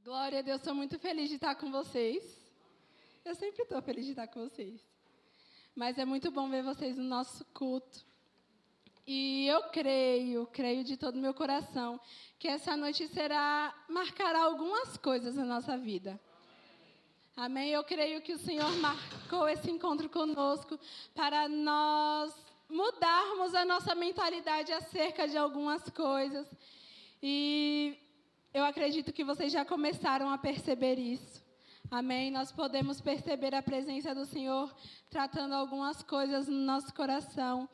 Glória a Deus, estou muito feliz de estar com vocês. Eu sempre estou feliz de estar com vocês. Mas é muito bom ver vocês no nosso culto. E eu creio de todo o meu coração, que essa noite marcará algumas coisas na nossa vida. Amém? Eu creio que o Senhor marcou esse encontro conosco para nós mudarmos a nossa mentalidade acerca de algumas coisas. E eu acredito que vocês já começaram a perceber isso. Amém? Nós podemos perceber a presença do Senhor tratando algumas coisas no nosso coração.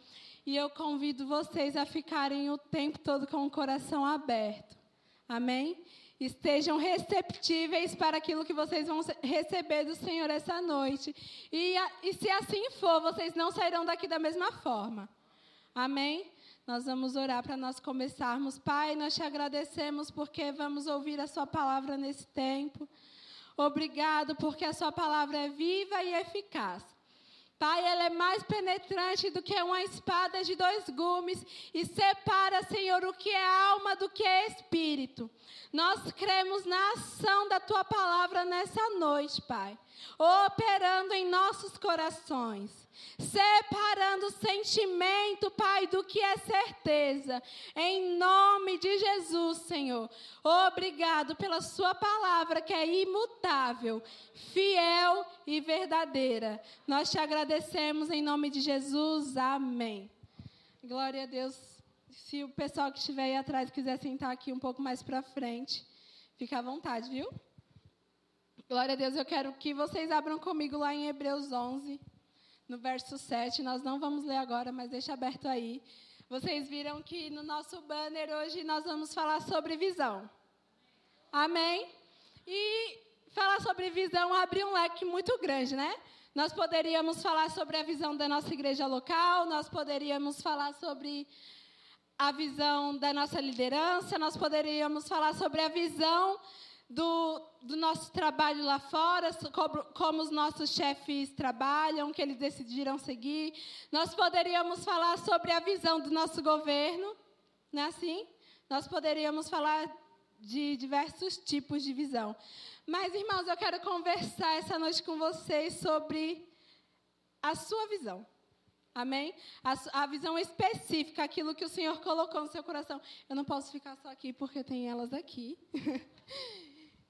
E eu convido vocês a ficarem o tempo todo com o coração aberto. Amém? Estejam receptíveis para aquilo que vocês vão receber do Senhor essa noite. E se assim for, vocês não sairão daqui da mesma forma. Amém? Nós vamos orar para nós começarmos. Pai, nós te agradecemos porque vamos ouvir a sua palavra nesse tempo. Obrigado porque a sua palavra é viva e eficaz. Pai, ela é mais penetrante do que uma espada de 2 gumes e separa, Senhor, o que é alma do que é espírito. Nós cremos na ação da tua palavra nessa noite, Pai, operando em nossos corações, separando o sentimento, Pai, do que é certeza. Em nome de Jesus, Senhor. Obrigado pela sua palavra que é imutável, fiel e verdadeira. Nós te agradecemos em nome de Jesus. Amém. Glória a Deus. Se o pessoal que estiver aí atrás quiser sentar aqui um pouco mais para frente, fica à vontade, viu? Glória a Deus. Eu quero que vocês abram comigo lá em Hebreus 11, no verso 7. Nós não vamos ler agora, mas deixa aberto aí. Vocês viram que no nosso banner hoje nós vamos falar sobre visão. Amém? E falar sobre visão abre um leque muito grande, né? Nós poderíamos falar sobre a visão da nossa igreja local, nós poderíamos falar sobre a visão da nossa liderança, nós poderíamos falar sobre a visão do nosso trabalho lá fora, como os nossos chefes trabalham, que eles decidiram seguir. Nós poderíamos falar sobre a visão do nosso governo, não é assim? Nós poderíamos falar de diversos tipos de visão. Mas, irmãos, eu quero conversar essa noite com vocês sobre a sua visão. Amém? A visão específica, aquilo que o Senhor colocou no seu coração. Eu não posso ficar só aqui porque tem elas aqui.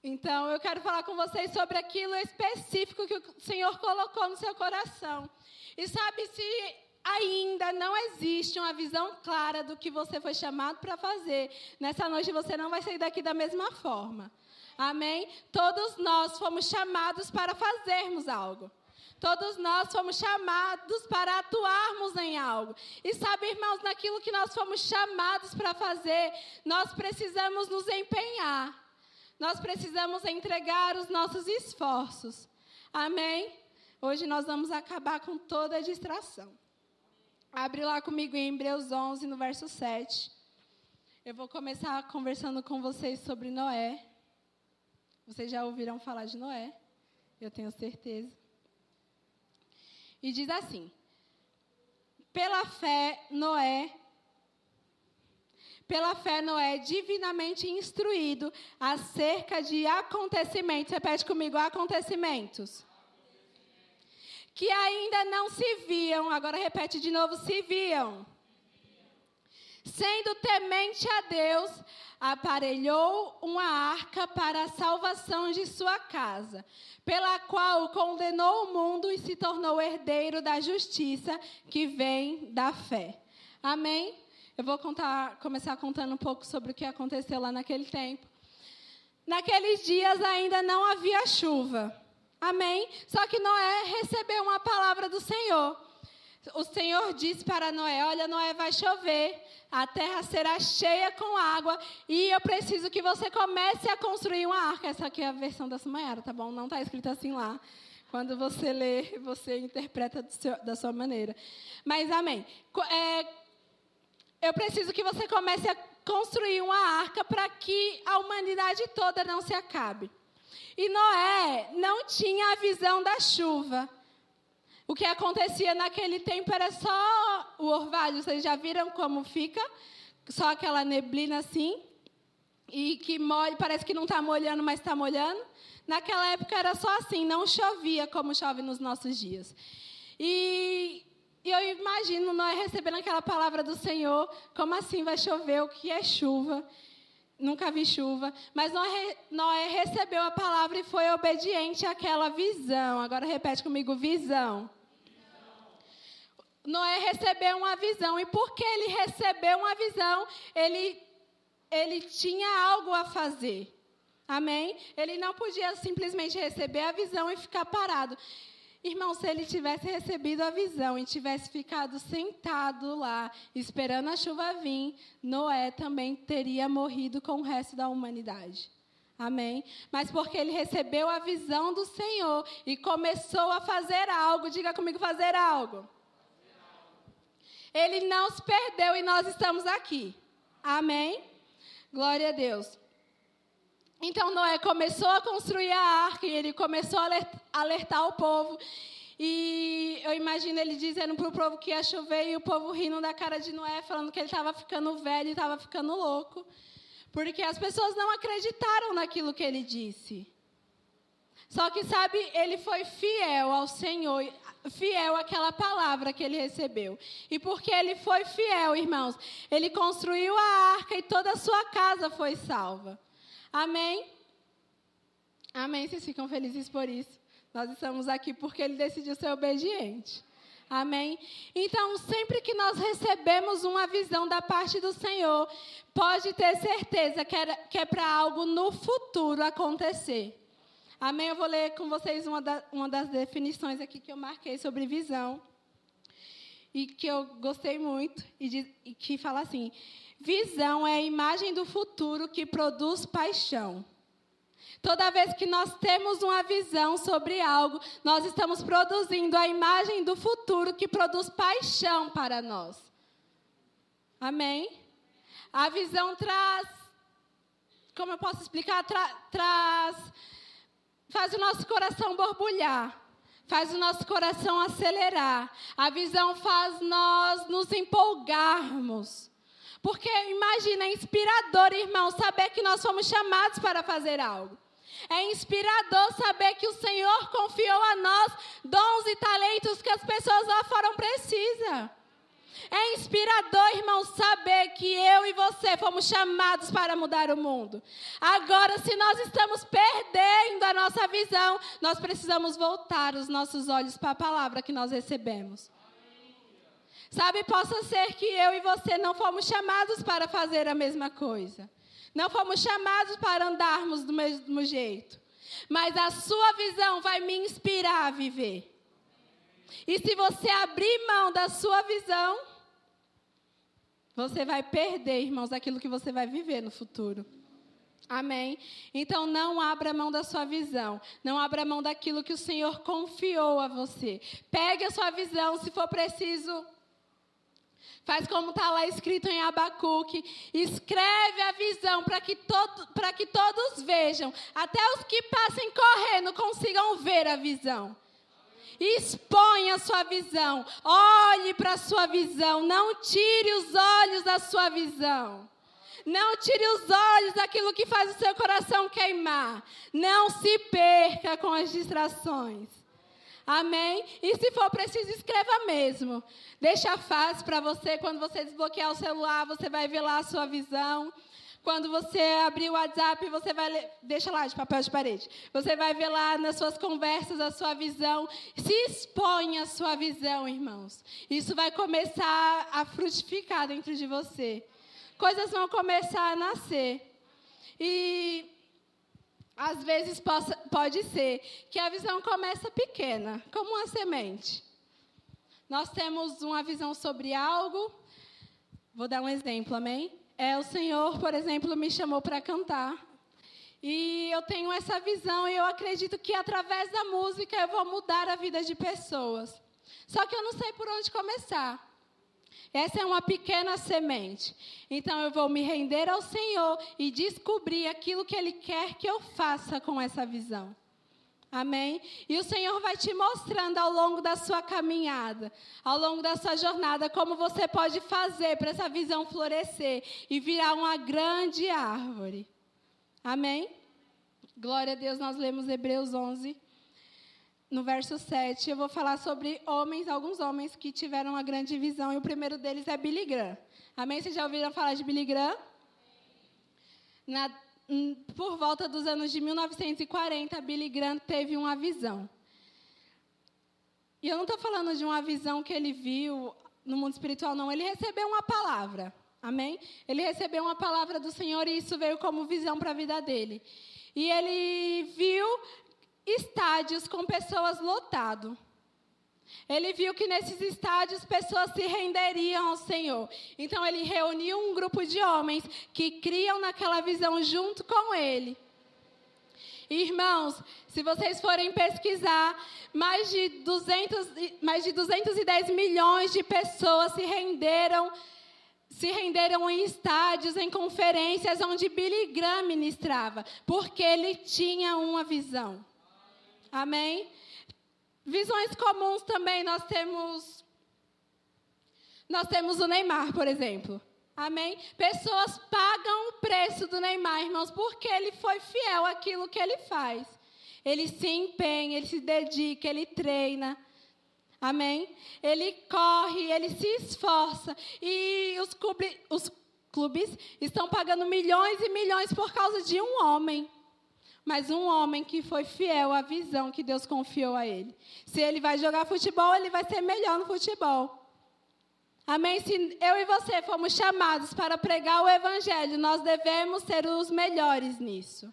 Então, eu quero falar com vocês sobre aquilo específico que o Senhor colocou no seu coração. E sabe, se ainda não existe uma visão clara do que você foi chamado para fazer, nessa noite você não vai sair daqui da mesma forma. Amém? Todos nós fomos chamados para fazermos algo. Todos nós fomos chamados para atuarmos em algo. E sabe, irmãos, naquilo que nós fomos chamados para fazer, nós precisamos nos empenhar. Nós precisamos entregar os nossos esforços. Amém? Hoje nós vamos acabar com toda a distração. Abre lá comigo em Hebreus 11, no verso 7. Eu vou começar conversando com vocês sobre Noé. Vocês já ouviram falar de Noé? Eu tenho certeza. E diz assim: pela fé, Noé, divinamente instruído acerca de acontecimentos. Repete comigo, acontecimentos. Que ainda não se viam. Agora repete de novo, se viam. Sendo temente a Deus, aparelhou uma arca para a salvação de sua casa, pela qual condenou o mundo e se tornou herdeiro da justiça que vem da fé. Amém? Eu vou começar contando um pouco sobre o que aconteceu lá naquele tempo. Naqueles dias ainda não havia chuva. Amém? Só que Noé recebeu uma palavra do Senhor. O Senhor disse para Noé: olha, Noé, vai chover, a terra será cheia com água e eu preciso que você comece a construir uma arca. Essa aqui é a versão da Sumayara, tá bom? Não está escrito assim lá. Quando você lê, você interpreta da sua maneira. Mas, amém. Eu preciso que você comece a construir uma arca para que a humanidade toda não se acabe. E Noé não tinha a visão da chuva. O que acontecia naquele tempo era só o orvalho. Vocês já viram como fica? Só aquela neblina assim. e que molha, parece que não está molhando, mas está molhando. Naquela época era só assim, não chovia como chove nos nossos dias. E eu imagino Noé recebendo aquela palavra do Senhor, como assim vai chover, o que é chuva? Nunca vi chuva. Mas Noé recebeu a palavra e foi obediente àquela visão. Agora repete comigo, visão. Noé recebeu uma visão, e porque ele recebeu uma visão, ele tinha algo a fazer. Amém? Ele não podia simplesmente receber a visão e ficar parado. Irmão, se ele tivesse recebido a visão e tivesse ficado sentado lá, esperando a chuva vir, Noé também teria morrido com o resto da humanidade. Amém? Mas porque ele recebeu a visão do Senhor e começou a fazer algo, diga comigo, fazer algo. Ele não se perdeu e nós estamos aqui. Amém? Glória a Deus. Então, Noé começou a construir a arca e ele começou a alertar o povo. E eu imagino ele dizendo para o povo que ia chover e o povo rindo da cara de Noé, falando que ele estava ficando velho e estava ficando louco. Porque as pessoas não acreditaram naquilo que ele disse. Só que, sabe, ele foi fiel ao Senhor, fiel àquela palavra que ele recebeu. E porque ele foi fiel, irmãos, ele construiu a arca e toda a sua casa foi salva. Amém? Amém? Vocês ficam felizes por isso? Nós estamos aqui porque ele decidiu ser obediente. Amém? Então, sempre que nós recebemos uma visão da parte do Senhor, pode ter certeza que é para algo no futuro acontecer. Amém? Eu vou ler com vocês uma das definições aqui que eu marquei sobre visão. E que eu gostei muito, e que fala assim: visão é a imagem do futuro que produz paixão. Toda vez que nós temos uma visão sobre algo, nós estamos produzindo a imagem do futuro que produz paixão para nós. Amém? A visão traz, como eu posso explicar, faz o nosso coração borbulhar. Faz o nosso coração acelerar. A visão faz nós nos empolgarmos. Porque, imagina, é inspirador, irmão, saber que nós fomos chamados para fazer algo. É inspirador saber que o Senhor confiou a nós dons e talentos que as pessoas lá fora precisam. É inspirador, irmão, saber que eu e você fomos chamados para mudar o mundo. Agora, se nós estamos perdendo a nossa visão, nós precisamos voltar os nossos olhos para a palavra que nós recebemos. Sabe, possa ser que eu e você não fomos chamados para fazer a mesma coisa. Não fomos chamados para andarmos do mesmo jeito. Mas a sua visão vai me inspirar a viver. E se você abrir mão da sua visão, você vai perder, irmãos, aquilo que você vai viver no futuro. Amém? Então, não abra mão da sua visão. Não abra mão daquilo que o Senhor confiou a você. Pegue a sua visão, se for preciso. Faz como está lá escrito em Abacuque. Escreve a visão para que todos vejam. Até os que passem correndo consigam ver a visão. Exponha a sua visão. Olhe para a sua visão. Não tire os olhos da sua visão. Não tire os olhos daquilo que faz o seu coração queimar. Não se perca com as distrações. Amém? E se for preciso, escreva mesmo. Deixa fácil para você. Quando você desbloquear o celular, você vai ver lá a sua visão. Quando você abrir o WhatsApp, você vai ler, deixa lá de papel de parede. Você vai ver lá nas suas conversas a sua visão. Se exponha a sua visão, irmãos. Isso vai começar a frutificar dentro de você. Coisas vão começar a nascer. E às vezes pode ser que a visão começa pequena, como uma semente. Nós temos uma visão sobre algo. Vou dar um exemplo, amém? O Senhor, por exemplo, me chamou para cantar. E eu tenho essa visão e eu acredito que através da música eu vou mudar a vida de pessoas. Só que eu não sei por onde começar. Essa é uma pequena semente. Então eu vou me render ao Senhor e descobrir aquilo que Ele quer que eu faça com essa visão. Amém? E o Senhor vai te mostrando ao longo da sua caminhada, ao longo da sua jornada, como você pode fazer para essa visão florescer e virar uma grande árvore. Amém? Glória a Deus, nós lemos Hebreus 11, no verso 7. Eu vou falar sobre alguns homens que tiveram uma grande visão, e o primeiro deles é Billy Graham. Amém? Vocês já ouviram falar de Billy Graham? Por volta dos anos de 1940, Billy Graham teve uma visão. E eu não estou falando de uma visão que ele viu no mundo espiritual, não. Ele recebeu uma palavra. Amém? Ele recebeu uma palavra do Senhor e isso veio como visão para a vida dele. E ele viu estádios com pessoas lotados. Ele viu que nesses estádios pessoas se renderiam ao Senhor. Então ele reuniu um grupo de homens que criam naquela visão junto com ele. Irmãos, se vocês forem pesquisar, mais de 210 milhões de pessoas se renderam em estádios, em conferências onde Billy Graham ministrava, porque ele tinha uma visão. Amém? Visões comuns também nós temos o Neymar, por exemplo. Amém? Pessoas pagam o preço do Neymar, irmãos, porque ele foi fiel àquilo que ele faz. Ele se empenha, ele se dedica, ele treina. Amém? Ele corre, ele se esforça. E os clubes estão pagando milhões e milhões por causa de um homem. Mas um homem que foi fiel à visão que Deus confiou a ele. Se ele vai jogar futebol, ele vai ser melhor no futebol. Amém? Se eu e você fomos chamados para pregar o Evangelho, nós devemos ser os melhores nisso.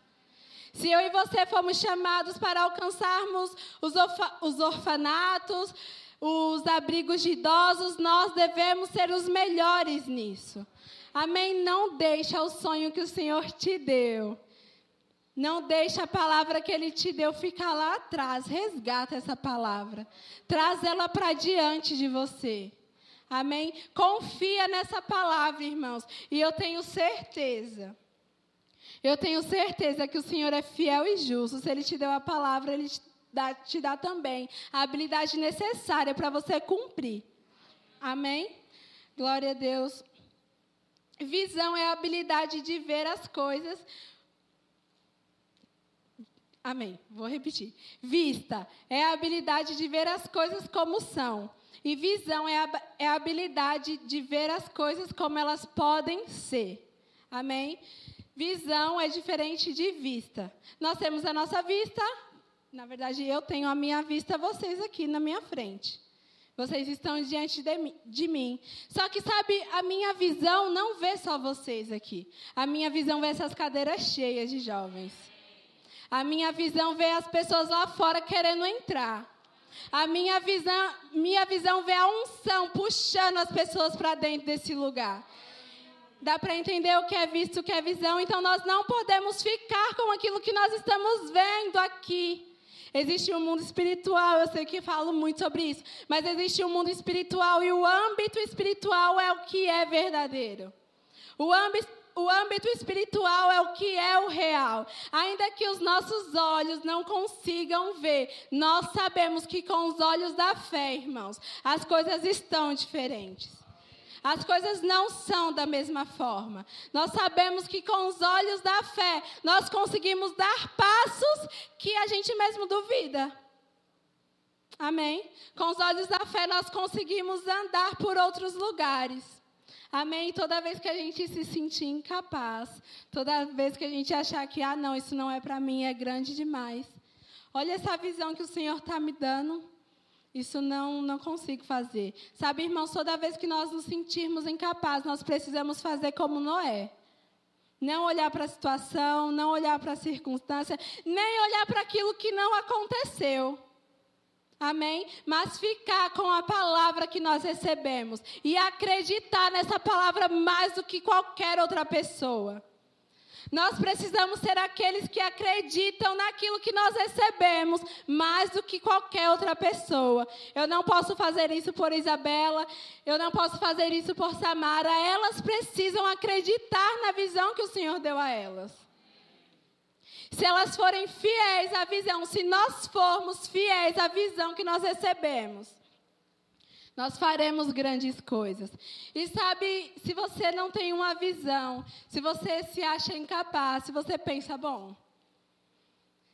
Se eu e você fomos chamados para alcançarmos os orfanatos, os abrigos de idosos, nós devemos ser os melhores nisso. Amém? Não deixa o sonho que o Senhor te deu. Não deixa a palavra que Ele te deu ficar lá atrás. Resgata essa palavra. Traz ela para diante de você. Amém? Confia nessa palavra, irmãos. E eu tenho certeza que o Senhor é fiel e justo. Se Ele te deu a palavra, Ele te dá também a habilidade necessária para você cumprir. Amém? Glória a Deus. Visão é a habilidade de ver as coisas. Amém. Vou repetir. Vista é a habilidade de ver as coisas como são. E visão é a habilidade de ver as coisas como elas podem ser. Amém? Visão é diferente de vista. Nós temos a nossa vista. Na verdade, eu tenho a minha vista, vocês aqui na minha frente. Vocês estão diante de mim. Só que, sabe, a minha visão não vê só vocês aqui. A minha visão vê essas cadeiras cheias de jovens. A minha visão vê as pessoas lá fora querendo entrar. A minha visão vê a unção puxando as pessoas para dentro desse lugar. Dá para entender o que é visto, o que é visão? Então, nós não podemos ficar com aquilo que nós estamos vendo aqui. Existe um mundo espiritual, eu sei que falo muito sobre isso, mas existe um mundo espiritual e o âmbito espiritual é o que é verdadeiro. O âmbito espiritual é o que é o real. Ainda que os nossos olhos não consigam ver, nós sabemos que com os olhos da fé, irmãos, as coisas estão diferentes. As coisas não são da mesma forma. Nós sabemos que com os olhos da fé, nós conseguimos dar passos que a gente mesmo duvida. Amém? Com os olhos da fé, nós conseguimos andar por outros lugares. Amém? Toda vez que a gente se sentir incapaz, toda vez que a gente achar que, não, isso não é para mim, é grande demais. Olha essa visão que o Senhor está me dando. Isso não consigo fazer. Sabe, irmãos, toda vez que nós nos sentirmos incapazes, nós precisamos fazer como Noé. Não olhar para a situação, não olhar para a circunstância, nem olhar para aquilo que não aconteceu. Amém? Mas ficar com a palavra que nós recebemos e acreditar nessa palavra mais do que qualquer outra pessoa. Nós precisamos ser aqueles que acreditam naquilo que nós recebemos mais do que qualquer outra pessoa. Eu não posso fazer isso por Isabela, eu não posso fazer isso por Samara. Elas precisam acreditar na visão que o Senhor deu a elas. Se elas forem fiéis à visão, se nós formos fiéis à visão que nós recebemos, Nós faremos grandes coisas. E sabe, se você não tem uma visão, se você se acha incapaz, se você pensa, bom,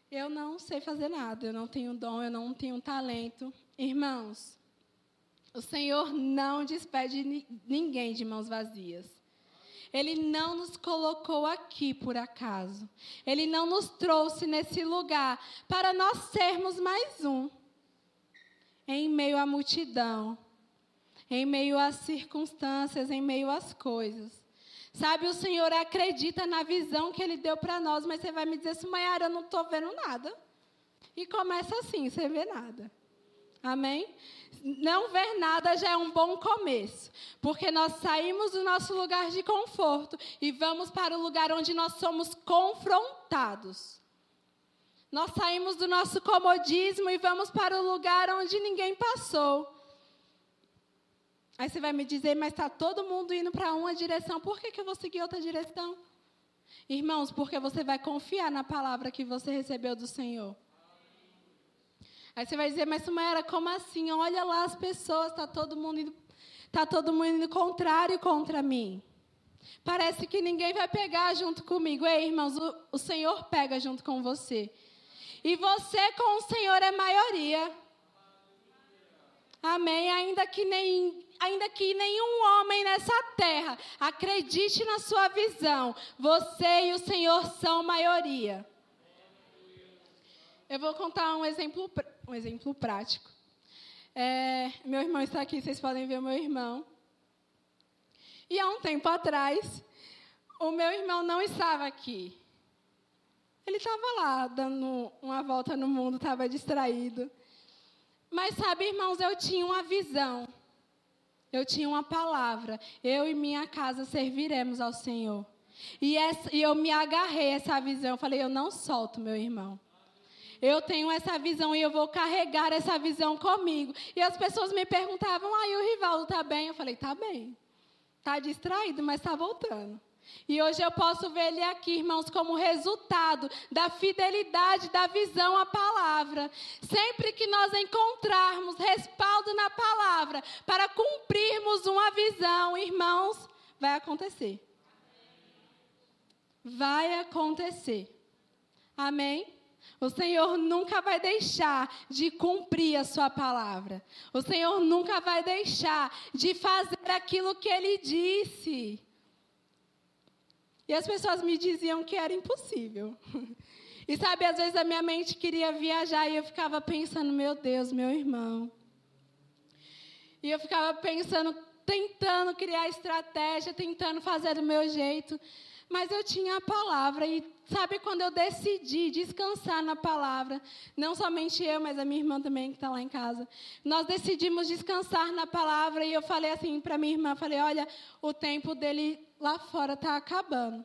eu não sei fazer nada, eu não tenho dom, eu não tenho talento. Irmãos, o Senhor não despede ninguém de mãos vazias. Ele não nos colocou aqui por acaso. Ele não nos trouxe nesse lugar para nós sermos mais um. Em meio à multidão, em meio às circunstâncias, em meio às coisas. Sabe, o Senhor acredita na visão que Ele deu para nós, mas você vai me dizer assim, Maiara, eu não estou vendo nada. E começa assim, sem ver nada. Amém? Não ver nada já é um bom começo, porque nós saímos do nosso lugar de conforto e vamos para o lugar onde nós somos confrontados. Nós saímos do nosso comodismo e vamos para o lugar onde ninguém passou. Aí você vai me dizer, mas está todo mundo indo para uma direção, por que eu vou seguir outra direção? Irmãos, porque você vai confiar na palavra que você recebeu do Senhor. Aí você vai dizer, mas Sumaera, como assim? Olha lá as pessoas, está todo mundo indo contrário contra mim. Parece que ninguém vai pegar junto comigo. Ei, irmãos, o Senhor pega junto com você. E você com o Senhor é maioria. Amém? Ainda que nenhum homem nessa terra acredite na sua visão, você e o Senhor são maioria. Eu vou contar um exemplo prático. Meu irmão está aqui, vocês podem ver o meu irmão. E há um tempo atrás, o meu irmão não estava aqui. Ele estava lá, dando uma volta no mundo, estava distraído. Mas sabe, irmãos, eu tinha uma visão. Eu tinha uma palavra. Eu e minha casa serviremos ao Senhor. E eu me agarrei a essa visão. Eu falei, eu não solto meu irmão. Eu tenho essa visão e eu vou carregar essa visão comigo. E as pessoas me perguntavam, e o Rivaldo está bem? Eu falei, está bem. Está distraído, mas está voltando. E hoje eu posso ver ele aqui, irmãos, como resultado da fidelidade, da visão à palavra. Sempre que nós encontrarmos respaldo na palavra para cumprirmos uma visão, irmãos, vai acontecer. Vai acontecer. Amém? O Senhor nunca vai deixar de cumprir a sua palavra. O Senhor nunca vai deixar de fazer aquilo que Ele disse. E as pessoas me diziam que era impossível. E sabe, às vezes a minha mente queria viajar e eu ficava pensando, meu Deus, meu irmão. E eu ficava pensando, tentando criar estratégia, tentando fazer do meu jeito. Mas eu tinha a palavra e sabe quando eu decidi descansar na palavra, não somente eu, mas a minha irmã também que está lá em casa, nós decidimos descansar na palavra e eu falei assim para minha irmã, falei, olha, o tempo dele lá fora está acabando.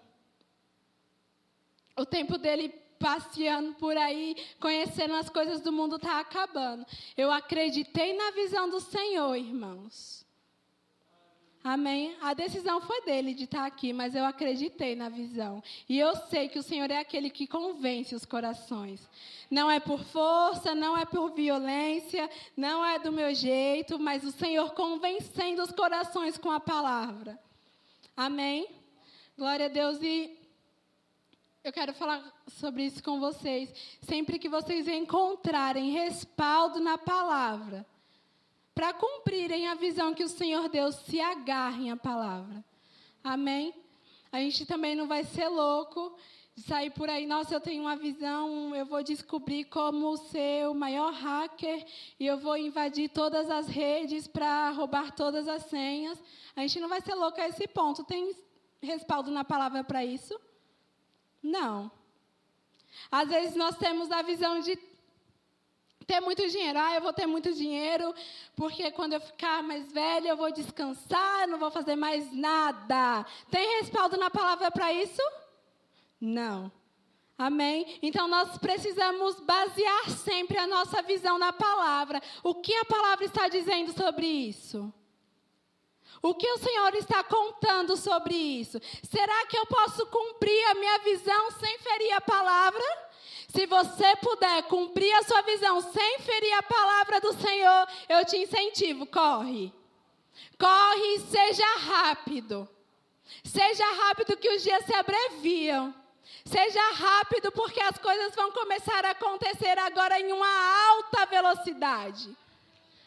O tempo dele passeando por aí, conhecendo as coisas do mundo está acabando. Eu acreditei na visão do Senhor, irmãos. Amém? A decisão foi dele de estar aqui, mas eu acreditei na visão. E eu sei que o Senhor é aquele que convence os corações. Não é por força, não é por violência, não é do meu jeito, mas o Senhor convencendo os corações com a palavra. Amém? Glória a Deus. E eu quero falar sobre isso com vocês. Sempre que vocês encontrarem respaldo na palavra, para cumprirem a visão que o Senhor deu, se agarrem à palavra. Amém? A gente também não vai ser louco de sair por aí, nossa, eu tenho uma visão, eu vou descobrir como ser o maior hacker e eu vou invadir todas as redes para roubar todas as senhas. A gente não vai ser louco a esse ponto. Tem respaldo na palavra para isso? Não. Às vezes nós temos a visão de ter muito dinheiro. Eu vou ter muito dinheiro, porque quando eu ficar mais velha, eu vou descansar, não vou fazer mais nada. Tem respaldo na palavra para isso? Não. Amém? Então, nós precisamos basear sempre a nossa visão na palavra. O que a palavra está dizendo sobre isso? O que o Senhor está contando sobre isso? Será que eu posso cumprir a minha visão sem ferir a palavra? Se você puder cumprir a sua visão sem ferir a palavra do Senhor, eu te incentivo, corre. Corre e seja rápido. Seja rápido que os dias se abreviam. Seja rápido porque as coisas vão começar a acontecer agora em uma alta velocidade.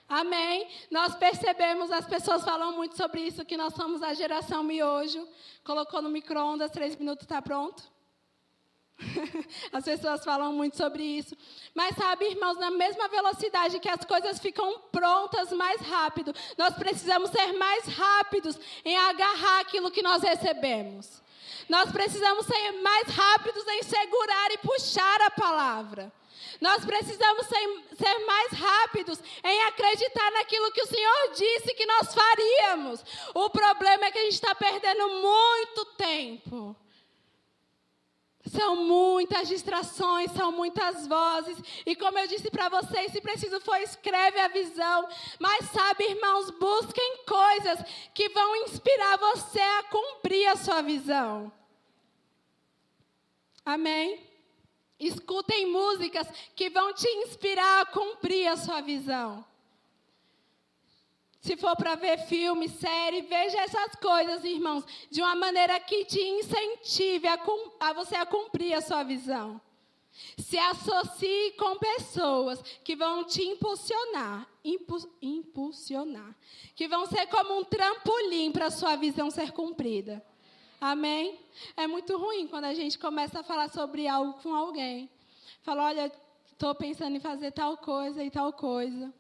Amém? Nós percebemos, as pessoas falam muito sobre isso, que nós somos a geração miojo. Colocou no micro-ondas, 3 minutos, está pronto? As pessoas falam muito sobre isso. Mas sabe, irmãos, na mesma velocidade que as coisas ficam prontas mais rápido, nós precisamos ser mais rápidos em agarrar aquilo que nós recebemos. Nós precisamos ser mais rápidos em segurar e puxar a palavra. Nós precisamos ser mais rápidos em acreditar naquilo que o Senhor disse que nós faríamos. O problema é que a gente está perdendo muito tempo. São muitas distrações, são muitas vozes. E como eu disse para vocês, se preciso for, escreve a visão. Mas sabe, irmãos, busquem coisas que vão inspirar você a cumprir a sua visão. Amém? Escutem músicas que vão te inspirar a cumprir a sua visão. Se for para ver filme, série, veja essas coisas, irmãos, de uma maneira que te incentive a você a cumprir a sua visão. Se associe com pessoas que vão te impulsionar, que vão ser como um trampolim para a sua visão ser cumprida. Amém? É muito ruim quando a gente começa a falar sobre algo com alguém. Fala, olha, estou pensando em fazer tal coisa e tal coisa.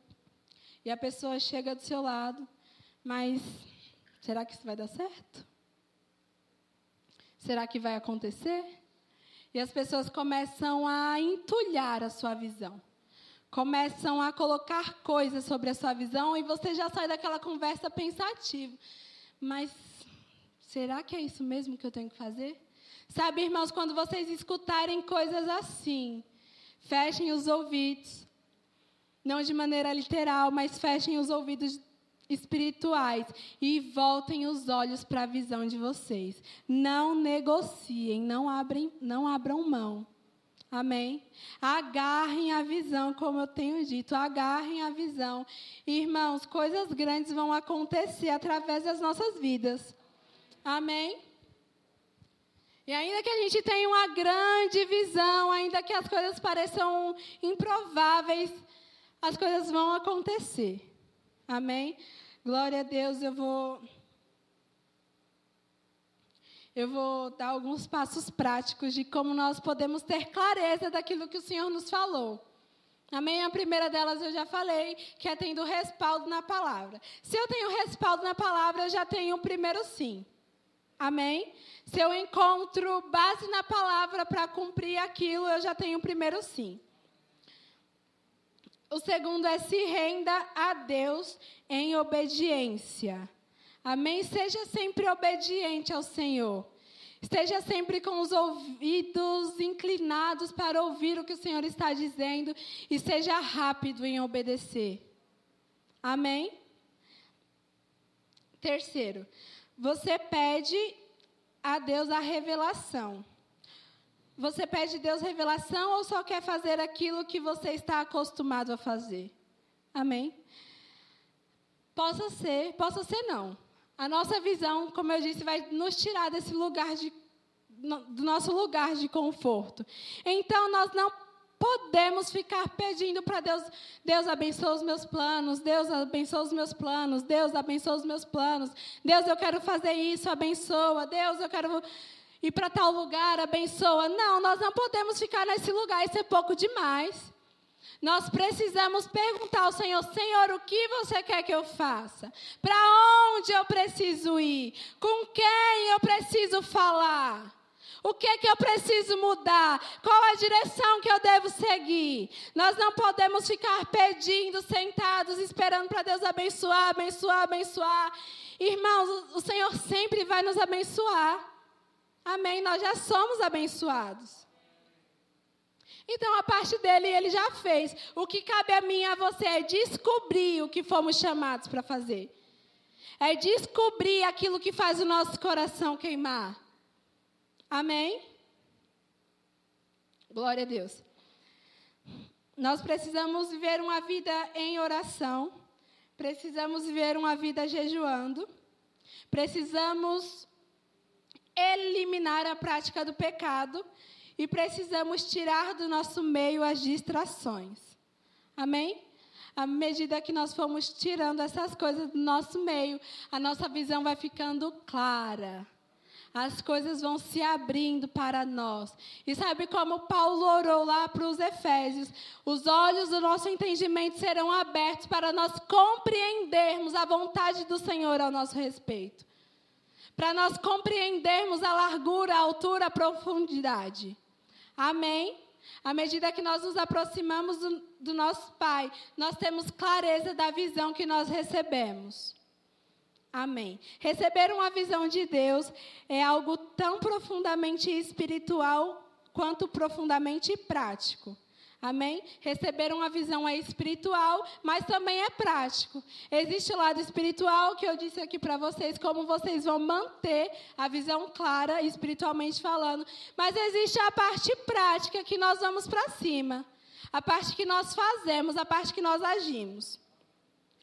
E a pessoa chega do seu lado, mas será que isso vai dar certo? Será que vai acontecer? E as pessoas começam a entulhar a sua visão. Começam a colocar coisas sobre a sua visão e você já sai daquela conversa pensativo. Mas será que é isso mesmo que eu tenho que fazer? Sabe, irmãos, quando vocês escutarem coisas assim, fechem os ouvidos. Não de maneira literal, mas fechem os ouvidos espirituais e voltem os olhos para a visão de vocês. Não negociem, não abram mão. Amém? Agarrem a visão, como eu tenho dito, agarrem a visão. Irmãos, coisas grandes vão acontecer através das nossas vidas. Amém? E ainda que a gente tenha uma grande visão, ainda que as coisas pareçam improváveis, as coisas vão acontecer. Amém? Glória a Deus, eu vou dar alguns passos práticos de como nós podemos ter clareza daquilo que o Senhor nos falou. Amém? A primeira delas eu já falei, que é tendo respaldo na palavra. Se eu tenho respaldo na palavra, eu já tenho o primeiro sim. Amém? Se eu encontro base na palavra para cumprir aquilo, eu já tenho o primeiro sim. O segundo é se renda a Deus em obediência. Amém? Seja sempre obediente ao Senhor. Esteja sempre com os ouvidos inclinados para ouvir o que o Senhor está dizendo e seja rápido em obedecer. Amém? Terceiro, você pede a Deus a revelação. Você pede a Deus revelação ou só quer fazer aquilo que você está acostumado a fazer? Amém? Possa ser não. A nossa visão, como eu disse, vai nos tirar desse lugar do nosso lugar de conforto. Então, nós não podemos ficar pedindo para Deus, Deus abençoa os meus planos, Deus abençoa os meus planos, Deus abençoa os meus planos, Deus, eu quero fazer isso, abençoa, Deus, eu quero ir para tal lugar, abençoa. Não, nós não podemos ficar nesse lugar, isso é pouco demais. Nós precisamos perguntar ao Senhor, Senhor, o que você quer que eu faça? Para onde eu preciso ir? Com quem eu preciso falar? O que é que eu preciso mudar? Qual a direção que eu devo seguir? Nós não podemos ficar pedindo, sentados, esperando para Deus abençoar, abençoar, abençoar. Irmãos, o Senhor sempre vai nos abençoar. Amém? Nós já somos abençoados. Então, a parte dele, ele já fez. O que cabe a mim e a você é descobrir o que fomos chamados para fazer. É descobrir aquilo que faz o nosso coração queimar. Amém? Glória a Deus. Nós precisamos viver uma vida em oração, Precisamos viver uma vida jejuando. Precisamos eliminar a prática do pecado. E precisamos tirar do nosso meio as distrações. Amém? À medida que nós formos tirando essas coisas do nosso meio, a nossa visão vai ficando clara. As coisas vão se abrindo para nós. E sabe como Paulo orou lá para os Efésios? Os olhos do nosso entendimento serão abertos para nós compreendermos a vontade do Senhor ao nosso respeito. Para nós compreendermos a largura, a altura, a profundidade. Amém? À medida que nós nos aproximamos do nosso Pai, nós temos clareza da visão que nós recebemos. Amém. Receber uma visão de Deus é algo tão profundamente espiritual quanto profundamente prático. Amém? Receber uma visão é espiritual, mas também é prático. Existe o lado espiritual, que eu disse aqui para vocês, como vocês vão manter a visão clara, espiritualmente falando. Mas existe a parte prática, que nós vamos para cima. A parte que nós fazemos, a parte que nós agimos.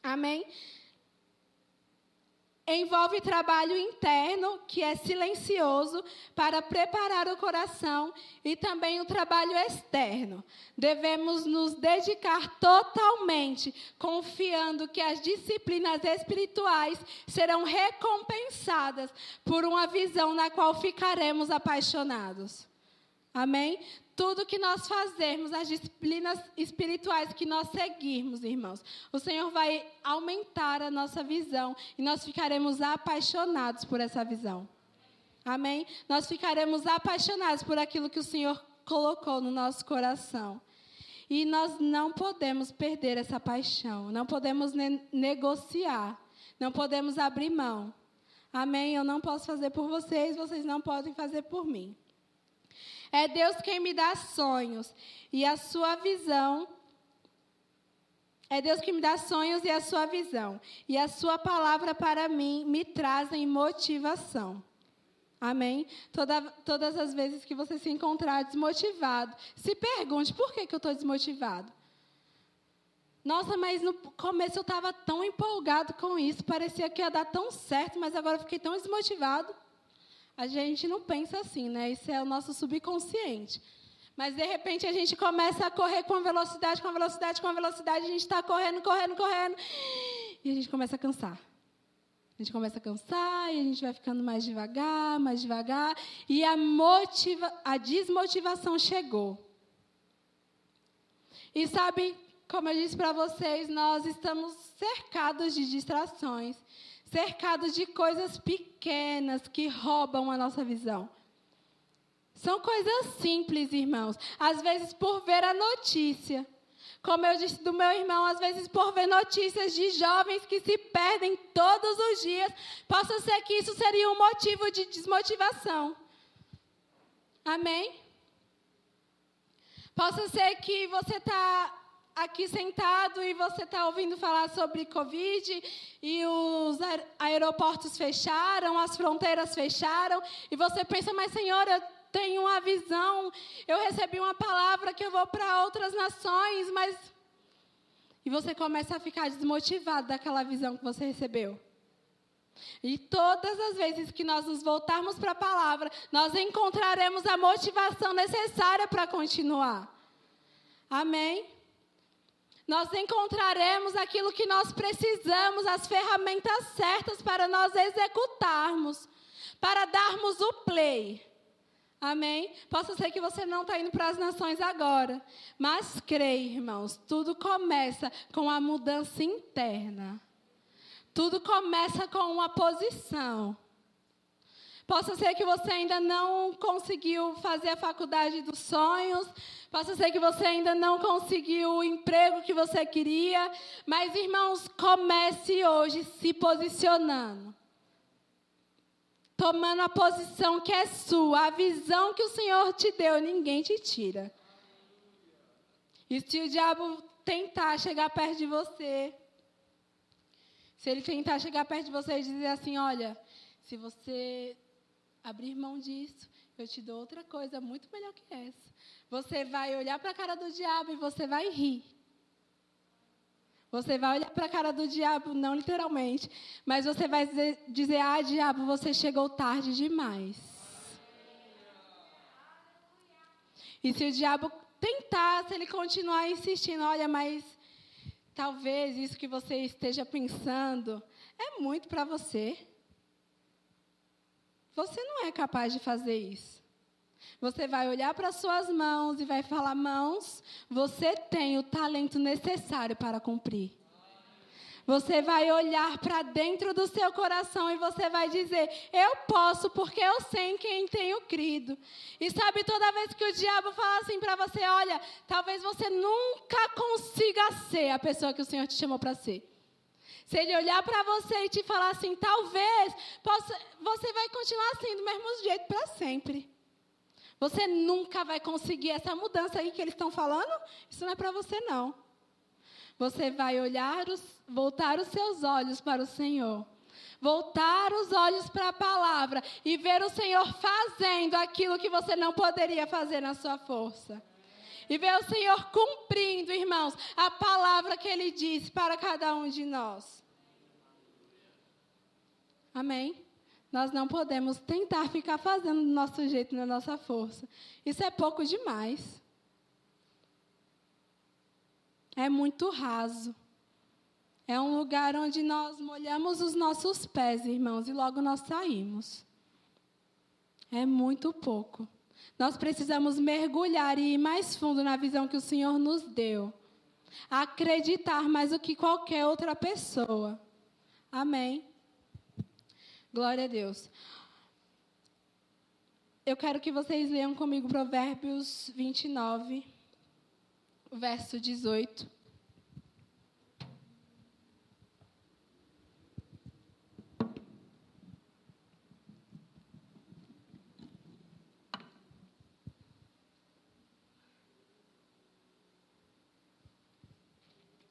Amém? Envolve trabalho interno, que é silencioso, para preparar o coração, e também o trabalho externo. Devemos nos dedicar totalmente, confiando que as disciplinas espirituais serão recompensadas por uma visão na qual ficaremos apaixonados. Amém? Tudo que nós fazermos, as disciplinas espirituais que nós seguirmos, irmãos, o Senhor vai aumentar a nossa visão e nós ficaremos apaixonados por essa visão. Amém? Nós ficaremos apaixonados por aquilo que o Senhor colocou no nosso coração. E nós não podemos perder essa paixão, não podemos negociar, não podemos abrir mão. Amém? Eu não posso fazer por vocês, vocês não podem fazer por mim. É Deus quem me dá sonhos e a sua visão. É Deus que me dá sonhos e a sua visão. E a sua palavra para mim me trazem motivação. Amém? Todas as vezes que você se encontrar desmotivado, se pergunte, por que eu estou desmotivado? Nossa, mas no começo eu estava tão empolgado com isso, parecia que ia dar tão certo, mas agora eu fiquei tão desmotivado. A gente não pensa assim, né? Isso é o nosso subconsciente. Mas, de repente, a gente começa a correr com velocidade, a gente está correndo, e a gente começa a cansar. A gente começa a cansar, e a gente vai ficando mais devagar, e a desmotivação chegou. E sabe, como eu disse para vocês, nós estamos cercados de distrações, cercados de coisas pequenas que roubam a nossa visão. São coisas simples, irmãos. Às vezes, por ver a notícia. Como eu disse do meu irmão, às vezes, por ver notícias de jovens que se perdem todos os dias, possa ser que isso seria um motivo de desmotivação. Amém? Possa ser que você está aqui sentado e você está ouvindo falar sobre Covid e os aeroportos fecharam, as fronteiras fecharam, e você pensa, mas Senhor, eu tenho uma visão, eu recebi uma palavra que eu vou para outras nações, mas... E você começa a ficar desmotivado daquela visão que você recebeu. E todas as vezes que nós nos voltarmos para a palavra, nós encontraremos a motivação necessária para continuar. Amém? Nós encontraremos aquilo que nós precisamos, as ferramentas certas para nós executarmos, para darmos o play. Amém? Possa ser que você não está indo para as nações agora, mas creia, irmãos, tudo começa com a mudança interna. Tudo começa com uma posição. Possa ser que você ainda não conseguiu fazer a faculdade dos sonhos. Possa ser que você ainda não conseguiu o emprego que você queria. Mas, irmãos, comece hoje se posicionando. Tomando a posição que é sua. A visão que o Senhor te deu, ninguém te tira. E se o diabo tentar chegar perto de você... Se ele tentar chegar perto de você e dizer assim, olha, se você abrir mão disso, eu te dou outra coisa muito melhor que essa. Você vai olhar para a cara do diabo e você vai rir. Você vai olhar para a cara do diabo, não literalmente, mas você vai dizer: ah, diabo, você chegou tarde demais. E se o diabo tentar, se ele continuar insistindo, olha, mas talvez isso que você esteja pensando é muito para você. Você não é capaz de fazer isso. Você vai olhar para suas mãos e vai falar: mãos, você tem o talento necessário para cumprir. Você vai olhar para dentro do seu coração e você vai dizer: eu posso porque eu sei em quem tenho crido. E sabe, toda vez que o diabo fala assim para você: olha, talvez você nunca consiga ser a pessoa que o Senhor te chamou para ser. Se ele olhar para você e te falar assim: talvez você vai continuar assim do mesmo jeito para sempre. Você nunca vai conseguir essa mudança aí que eles estão falando. Isso não é para você, não. Você vai voltar os seus olhos para o Senhor. Voltar os olhos para a palavra e ver o Senhor fazendo aquilo que você não poderia fazer na sua força. E ver o Senhor cumprindo, irmãos, a palavra que Ele disse para cada um de nós. Amém? Nós não podemos tentar ficar fazendo do nosso jeito, na nossa força. Isso é pouco demais. É muito raso. É um lugar onde nós molhamos os nossos pés, irmãos, e logo nós saímos. É muito pouco. Nós precisamos mergulhar e ir mais fundo na visão que o Senhor nos deu. Acreditar mais do que qualquer outra pessoa. Amém? Glória a Deus. Eu quero que vocês leiam comigo Provérbios 29, verso 18.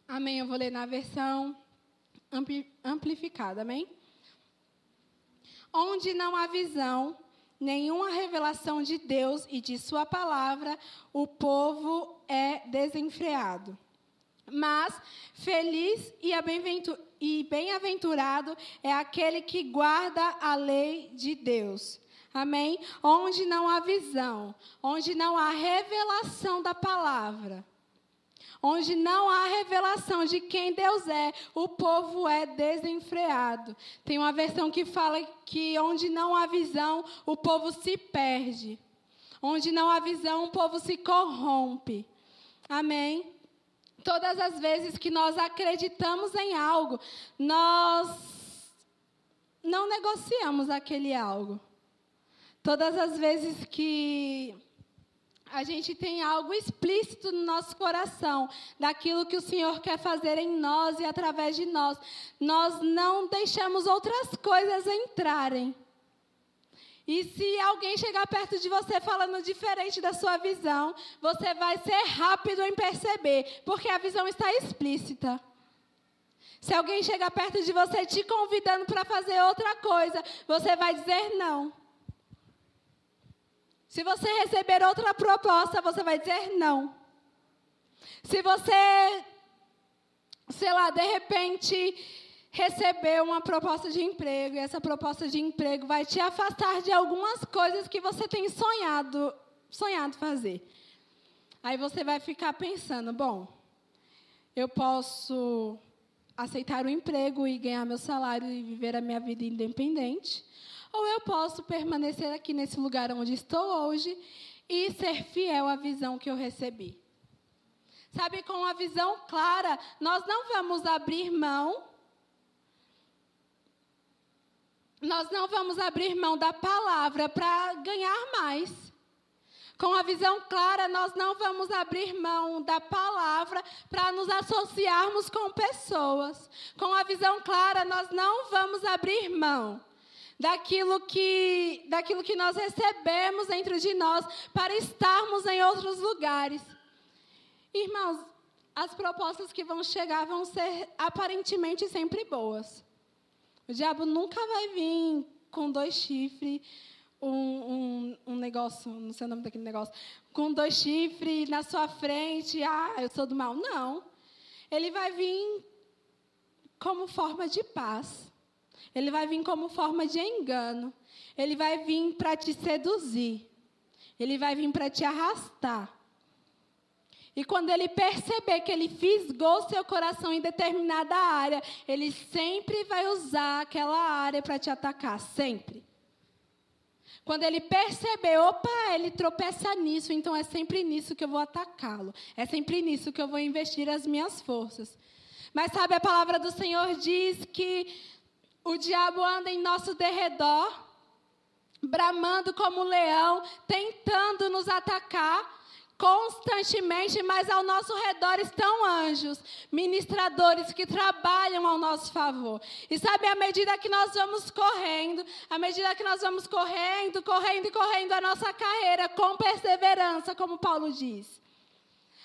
Amém? Eu vou ler na versão amplificada, amém? Onde não há visão, nenhuma revelação de Deus e de sua palavra, o povo é desenfreado. Mas feliz e bem-aventurado é aquele que guarda a lei de Deus. Amém? Onde não há visão, onde não há revelação da palavra, onde não há revelação de quem Deus é, o povo é desenfreado. Tem uma versão que fala que onde não há visão, o povo se perde. Onde não há visão, o povo se corrompe. Amém? Todas as vezes que nós acreditamos em algo, nós não negociamos aquele algo. Todas as vezes que a gente tem algo explícito no nosso coração, daquilo que o Senhor quer fazer em nós e através de nós, nós não deixamos outras coisas entrarem. E se alguém chegar perto de você falando diferente da sua visão, você vai ser rápido em perceber, porque a visão está explícita. Se alguém chegar perto de você te convidando para fazer outra coisa, você vai dizer não. Se você receber outra proposta, você vai dizer não. Se você, sei lá, de repente receber uma proposta de emprego, e essa proposta de emprego vai te afastar de algumas coisas que você tem sonhado fazer. Aí você vai ficar pensando: bom, eu posso aceitar o emprego e ganhar meu salário e viver a minha vida independente, ou eu posso permanecer aqui nesse lugar onde estou hoje e ser fiel à visão que eu recebi. Sabe, com a visão clara, nós não vamos abrir mão. Nós não vamos abrir mão da palavra para ganhar mais. Com a visão clara, nós não vamos abrir mão da palavra para nos associarmos com pessoas. Com a visão clara, nós não vamos abrir mão daquilo que nós recebemos dentro de nós para estarmos em outros lugares. Irmãos, as propostas que vão chegar vão ser aparentemente sempre boas. O diabo nunca vai vir com 2 chifres, um negócio, não sei o nome daquele negócio, com 2 chifres na sua frente: eu sou do mal. Não. ele vai vir como forma de paz. Ele vai vir como forma de engano. Ele vai vir para te seduzir. Ele vai vir para te arrastar. E quando ele perceber que ele fisgou seu coração em determinada área, ele sempre vai usar aquela área para te atacar, sempre. Quando ele perceber, opa, ele tropeça nisso, então é sempre nisso que eu vou atacá-lo. É sempre nisso que eu vou investir as minhas forças. Mas sabe, a palavra do Senhor diz que o diabo anda em nosso derredor, bramando como um leão, tentando nos atacar constantemente, mas ao nosso redor estão anjos, ministradores que trabalham ao nosso favor. E sabe, à medida que nós vamos correndo, correndo a nossa carreira com perseverança, como Paulo diz.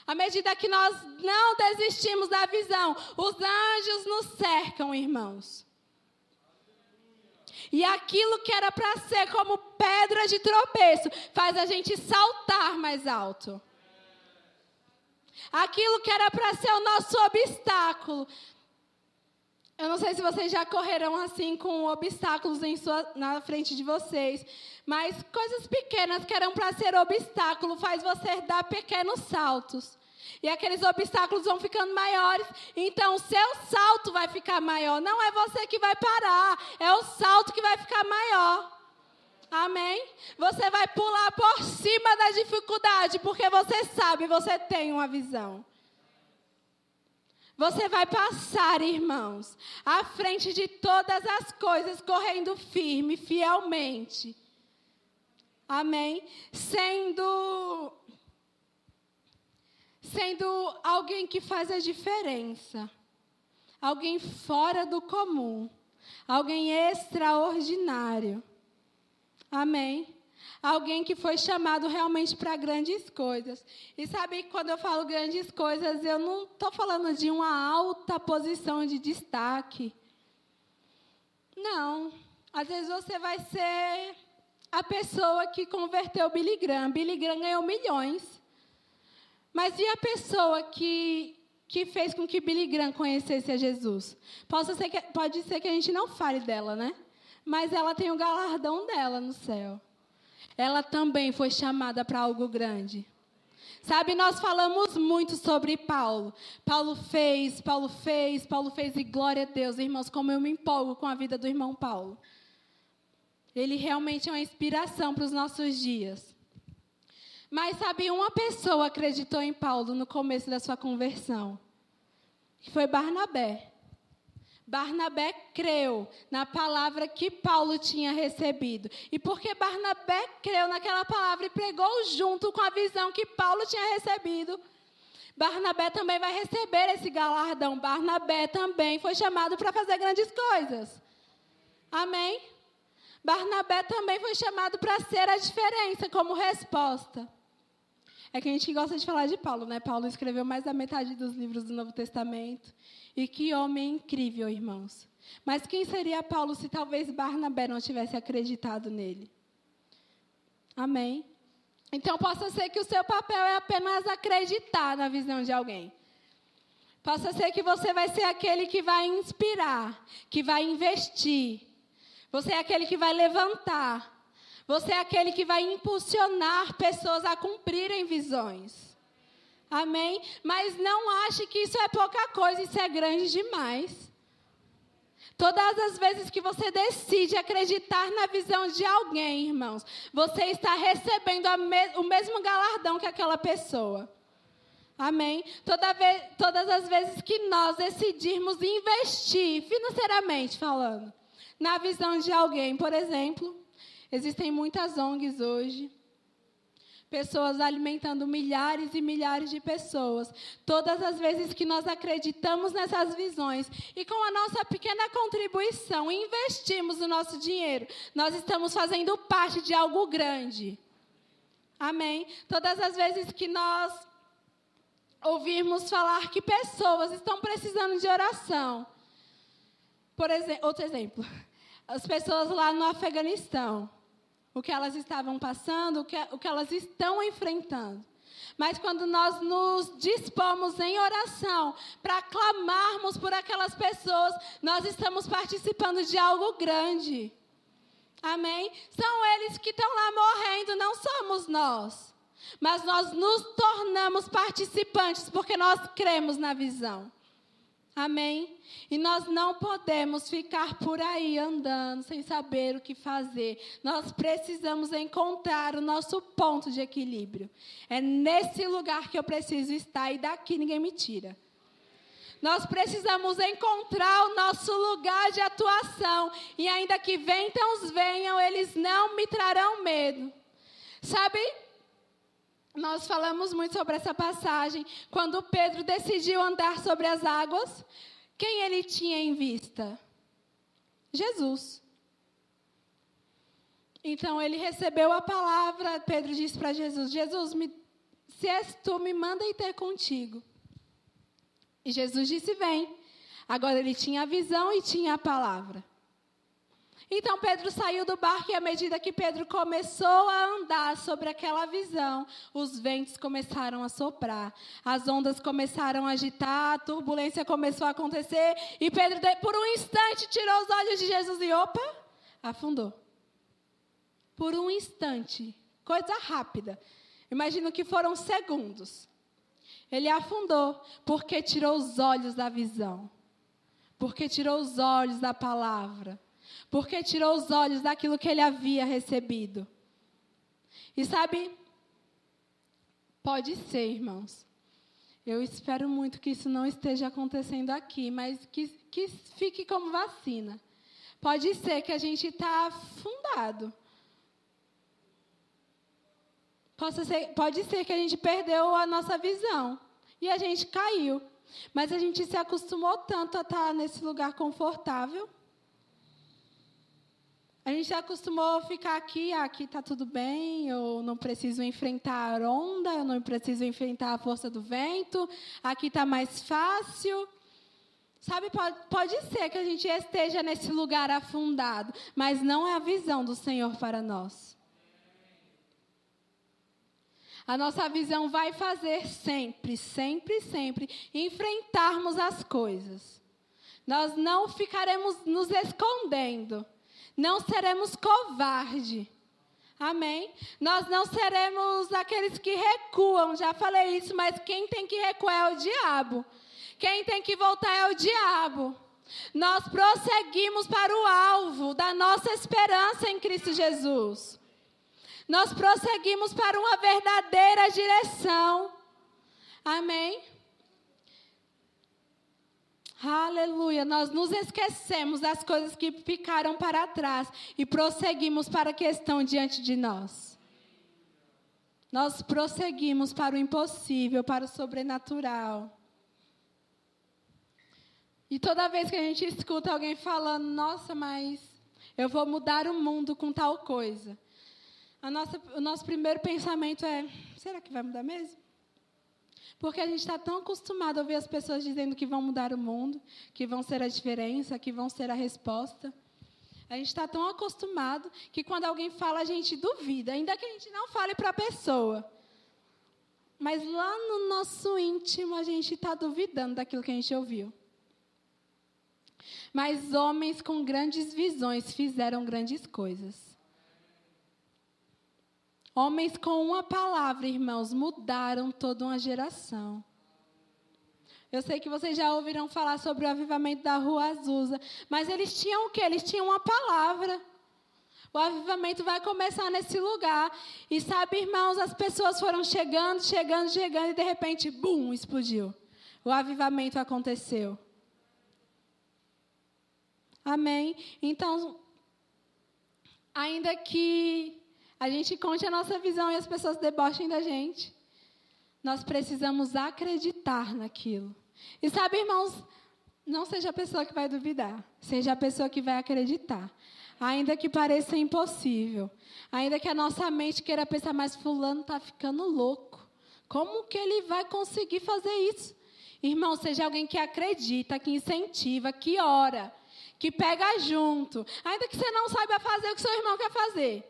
À medida que nós não desistimos da visão, os anjos nos cercam, irmãos. E aquilo que era para ser como pedra de tropeço, faz a gente saltar mais alto. Aquilo que era para ser o nosso obstáculo. Eu não sei se vocês já correram assim com obstáculos na frente de vocês. Mas coisas pequenas que eram para ser obstáculo, faz você dar pequenos saltos. E aqueles obstáculos vão ficando maiores, então o seu salto vai ficar maior. Não é você que vai parar, é o salto que vai ficar maior. Amém? Você vai pular por cima da dificuldade, porque você sabe, você tem uma visão. Você vai passar, irmãos, à frente de todas as coisas, correndo firme, fielmente. Amém? Sendo alguém que faz a diferença, alguém fora do comum, alguém extraordinário, amém? Alguém que foi chamado realmente para grandes coisas. E sabe, quando eu falo grandes coisas, eu não estou falando de uma alta posição de destaque. Não, às vezes você vai ser a pessoa que converteu Billy Graham. Billy Graham ganhou milhões. Mas e a pessoa que fez com que Billy Graham conhecesse a Jesus? Pode ser que a gente não fale dela, né? Mas ela tem o galardão dela no céu. Ela também foi chamada para algo grande. Sabe, nós falamos muito sobre Paulo. Paulo fez, e glória a Deus. Irmãos, como eu me empolgo com a vida do irmão Paulo. Ele realmente é uma inspiração para os nossos dias. Mas, sabe, uma pessoa acreditou em Paulo no começo da sua conversão, que foi Barnabé. Barnabé creu na palavra que Paulo tinha recebido. E porque Barnabé creu naquela palavra e pregou junto com a visão que Paulo tinha recebido, Barnabé também vai receber esse galardão. Barnabé também foi chamado para fazer grandes coisas. Amém? Barnabé também foi chamado para ser a diferença como resposta. É que a gente gosta de falar de Paulo, né? Paulo escreveu mais da metade dos livros do Novo Testamento. E que homem incrível, irmãos. Mas quem seria Paulo se talvez Barnabé não tivesse acreditado nele? Amém? Então, possa ser que o seu papel é apenas acreditar na visão de alguém. Possa ser que você vai ser aquele que vai inspirar, que vai investir. Você é aquele que vai levantar. Você é aquele que vai impulsionar pessoas a cumprirem visões. Amém? Mas não ache que isso é pouca coisa, isso é grande demais. Todas as vezes que você decide acreditar na visão de alguém, irmãos, você está recebendo o mesmo galardão que aquela pessoa. Amém? Todas as vezes que nós decidirmos investir, financeiramente falando, na visão de alguém, por exemplo, existem muitas ONGs hoje, pessoas alimentando milhares e milhares de pessoas. Todas as vezes que nós acreditamos nessas visões e com a nossa pequena contribuição investimos o nosso dinheiro, nós estamos fazendo parte de algo grande. Amém? Todas as vezes que nós ouvirmos falar que pessoas estão precisando de oração. Outro exemplo, as pessoas lá no Afeganistão. O que elas estavam passando, o que elas estão enfrentando. Mas quando nós nos dispomos em oração para clamarmos por aquelas pessoas, nós estamos participando de algo grande. Amém? São eles que estão lá morrendo, não somos nós. Mas nós nos tornamos participantes porque nós cremos na visão. Amém? E nós não podemos ficar por aí andando sem saber o que fazer. Nós precisamos encontrar o nosso ponto de equilíbrio. É nesse lugar que eu preciso estar e daqui ninguém me tira. Nós precisamos encontrar o nosso lugar de atuação. E ainda que ventos venham, eles não me trarão medo. Sabe? Nós falamos muito sobre essa passagem. Quando Pedro decidiu andar sobre as águas, quem ele tinha em vista? Jesus. Então ele recebeu a palavra. Pedro disse para Jesus: Jesus, se és tu, me manda ir ter contigo. E Jesus disse: vem. Agora ele tinha a visão e tinha a palavra. Então Pedro saiu do barco e à medida que Pedro começou a andar sobre aquela visão, os ventos começaram a soprar, as ondas começaram a agitar, a turbulência começou a acontecer e Pedro, por um instante, tirou os olhos de Jesus e, afundou. Por um instante, coisa rápida. Imagino que foram segundos. Ele afundou porque tirou os olhos da visão, porque tirou os olhos da palavra. Porque tirou os olhos daquilo que ele havia recebido. E sabe, pode ser, irmãos. Eu espero muito que isso não esteja acontecendo aqui, mas que fique como vacina. Pode ser que a gente está afundado. Pode ser que a gente perdeu a nossa visão. E a gente caiu. Mas a gente se acostumou tanto a estar nesse lugar confortável. A gente já acostumou a ficar aqui está tudo bem, eu não preciso enfrentar a onda, eu não preciso enfrentar a força do vento, aqui está mais fácil. Sabe, pode ser que a gente esteja nesse lugar afundado, mas não é a visão do Senhor para nós. A nossa visão vai fazer sempre, sempre, sempre, enfrentarmos as coisas. Nós não ficaremos nos escondendo. Não seremos covardes. Amém? Nós não seremos aqueles que recuam. Já falei isso, mas quem tem que recuar é o diabo. Quem tem que voltar é o diabo. Nós prosseguimos para o alvo da nossa esperança em Cristo Jesus. Nós prosseguimos para uma verdadeira direção. Amém? Aleluia, nós nos esquecemos das coisas que ficaram para trás e prosseguimos para a questão diante de nós. Nós prosseguimos para o impossível, para o sobrenatural. E toda vez que a gente escuta alguém falando, nossa, mas eu vou mudar o mundo com tal coisa. O nosso primeiro pensamento é, será que vai mudar mesmo? Porque a gente está tão acostumado a ouvir as pessoas dizendo que vão mudar o mundo, que vão ser a diferença, que vão ser a resposta. A gente está tão acostumado que quando alguém fala, a gente duvida, ainda que a gente não fale para a pessoa. Mas lá no nosso íntimo, a gente está duvidando daquilo que a gente ouviu. Mas homens com grandes visões fizeram grandes coisas. Homens com uma palavra, irmãos, mudaram toda uma geração. Eu sei que vocês já ouviram falar sobre o avivamento da Rua Azusa, mas eles tinham o quê? Eles tinham uma palavra. O avivamento vai começar nesse lugar. E sabe, irmãos, as pessoas foram chegando, e de repente, bum, explodiu. O avivamento aconteceu. Amém? Então, ainda que a gente conte a nossa visão e as pessoas debochem da gente, nós precisamos acreditar naquilo. E sabe, irmãos, não seja a pessoa que vai duvidar, seja a pessoa que vai acreditar. Ainda que pareça impossível, ainda que a nossa mente queira pensar, mas fulano está ficando louco. Como que ele vai conseguir fazer isso? Irmão, seja alguém que acredita, que incentiva, que ora, que pega junto. Ainda que você não saiba fazer o que seu irmão quer fazer.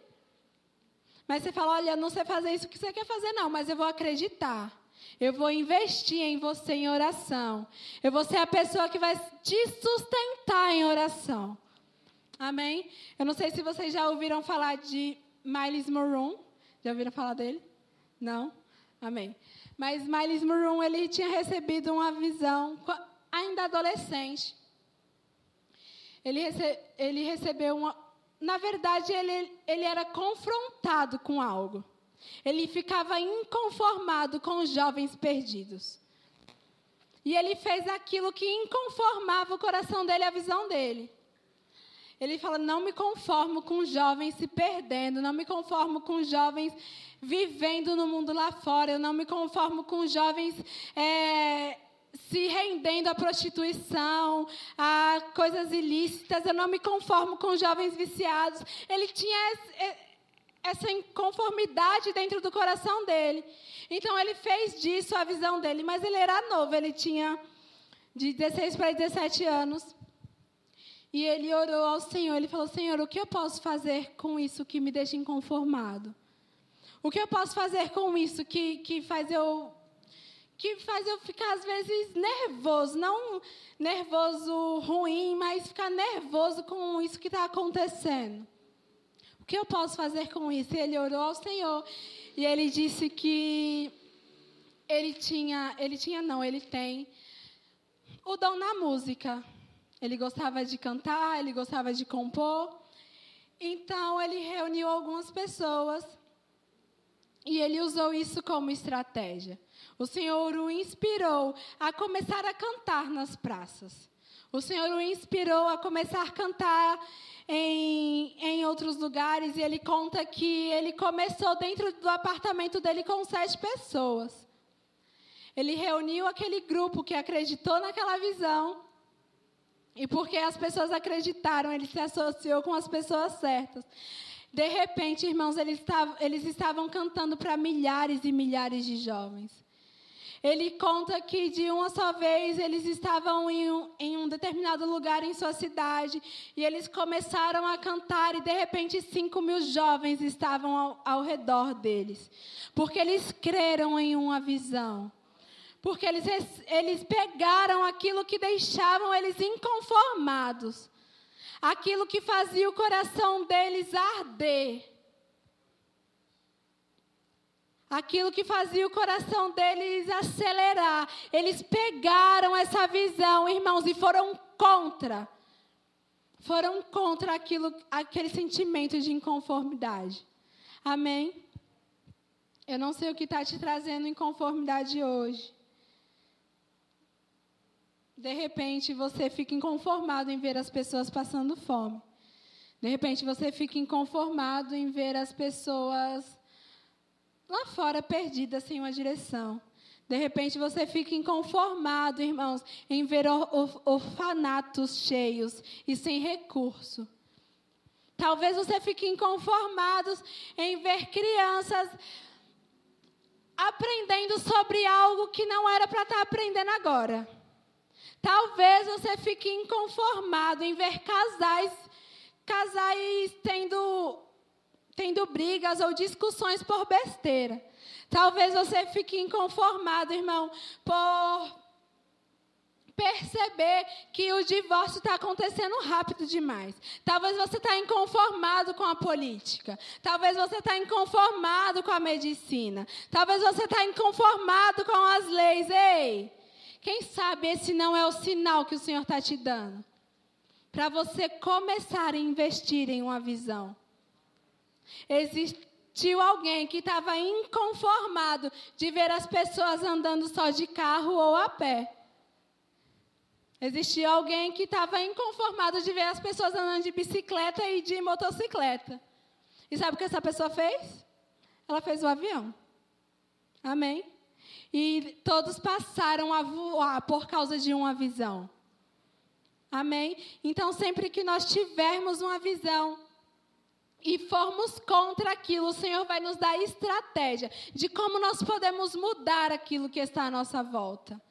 Mas você fala, olha, eu não sei fazer isso que você quer fazer, não, mas eu vou acreditar. Eu vou investir em você em oração. Eu vou ser a pessoa que vai te sustentar em oração. Amém? Eu não sei se vocês já ouviram falar de Myles Munroe. Já ouviram falar dele? Não? Amém. Mas Myles Munroe, ele tinha recebido uma visão, ainda adolescente. Ele recebeu uma... Na verdade, ele era confrontado com algo. Ele ficava inconformado com os jovens perdidos. E ele fez aquilo que inconformava o coração dele, a visão dele. Ele fala, não me conformo com os jovens se perdendo, não me conformo com os jovens vivendo no mundo lá fora, eu não me conformo com os jovens se rendendo à prostituição, a coisas ilícitas, eu não me conformo com os jovens viciados. Ele tinha essa inconformidade dentro do coração dele. Então, ele fez disso a visão dele, mas ele era novo, ele tinha de 16 para 17 anos. E ele orou ao Senhor, ele falou, Senhor, o que eu posso fazer com isso que me deixa inconformado? O que eu posso fazer com isso que faz eu ficar, às vezes, nervoso? Não nervoso ruim, mas ficar nervoso com isso que está acontecendo. O que eu posso fazer com isso? E ele orou ao Senhor. E ele disse que ele tem o dom na música. Ele gostava de cantar, ele gostava de compor. Então, ele reuniu algumas pessoas e ele usou isso como estratégia. O Senhor o inspirou a começar a cantar nas praças. O Senhor o inspirou a começar a cantar em outros lugares. E ele conta que ele começou dentro do apartamento dele com 7 pessoas. Ele reuniu aquele grupo que acreditou naquela visão. E porque as pessoas acreditaram, ele se associou com as pessoas certas. De repente, irmãos, eles estavam cantando para milhares e milhares de jovens. Ele conta que, de uma só vez, eles estavam em um determinado lugar em sua cidade, e eles começaram a cantar, e, de repente, 5.000 jovens estavam ao redor deles. Porque eles creram em uma visão. Porque eles pegaram aquilo que deixavam eles inconformados. Aquilo que fazia o coração deles arder. Aquilo que fazia o coração deles acelerar. Eles pegaram essa visão, irmãos, e foram contra. Foram contra aquele sentimento de inconformidade. Amém? Eu não sei o que está te trazendo inconformidade hoje. De repente, você fica inconformado em ver as pessoas passando fome. De repente, você fica inconformado em ver as pessoas lá fora perdidas, sem uma direção. De repente, você fica inconformado, irmãos, em ver orfanatos cheios e sem recurso. Talvez você fique inconformado em ver crianças aprendendo sobre algo que não era para estar aprendendo agora. Talvez você fique inconformado em ver casais tendo brigas ou discussões por besteira. Talvez você fique inconformado, irmão, por perceber que o divórcio está acontecendo rápido demais. Talvez você está inconformado com a política. Talvez você está inconformado com a medicina. Talvez você está inconformado com as leis. Ei! Quem sabe esse não é o sinal que o Senhor está te dando? Para você começar a investir em uma visão. Existiu alguém que estava inconformado de ver as pessoas andando só de carro ou a pé. Existiu alguém que estava inconformado de ver as pessoas andando de bicicleta e de motocicleta. E sabe o que essa pessoa fez? Ela fez o avião. Amém? E todos passaram a voar por causa de uma visão. Amém? Então, sempre que nós tivermos uma visão e formos contra aquilo, o Senhor vai nos dar estratégia de como nós podemos mudar aquilo que está à nossa volta.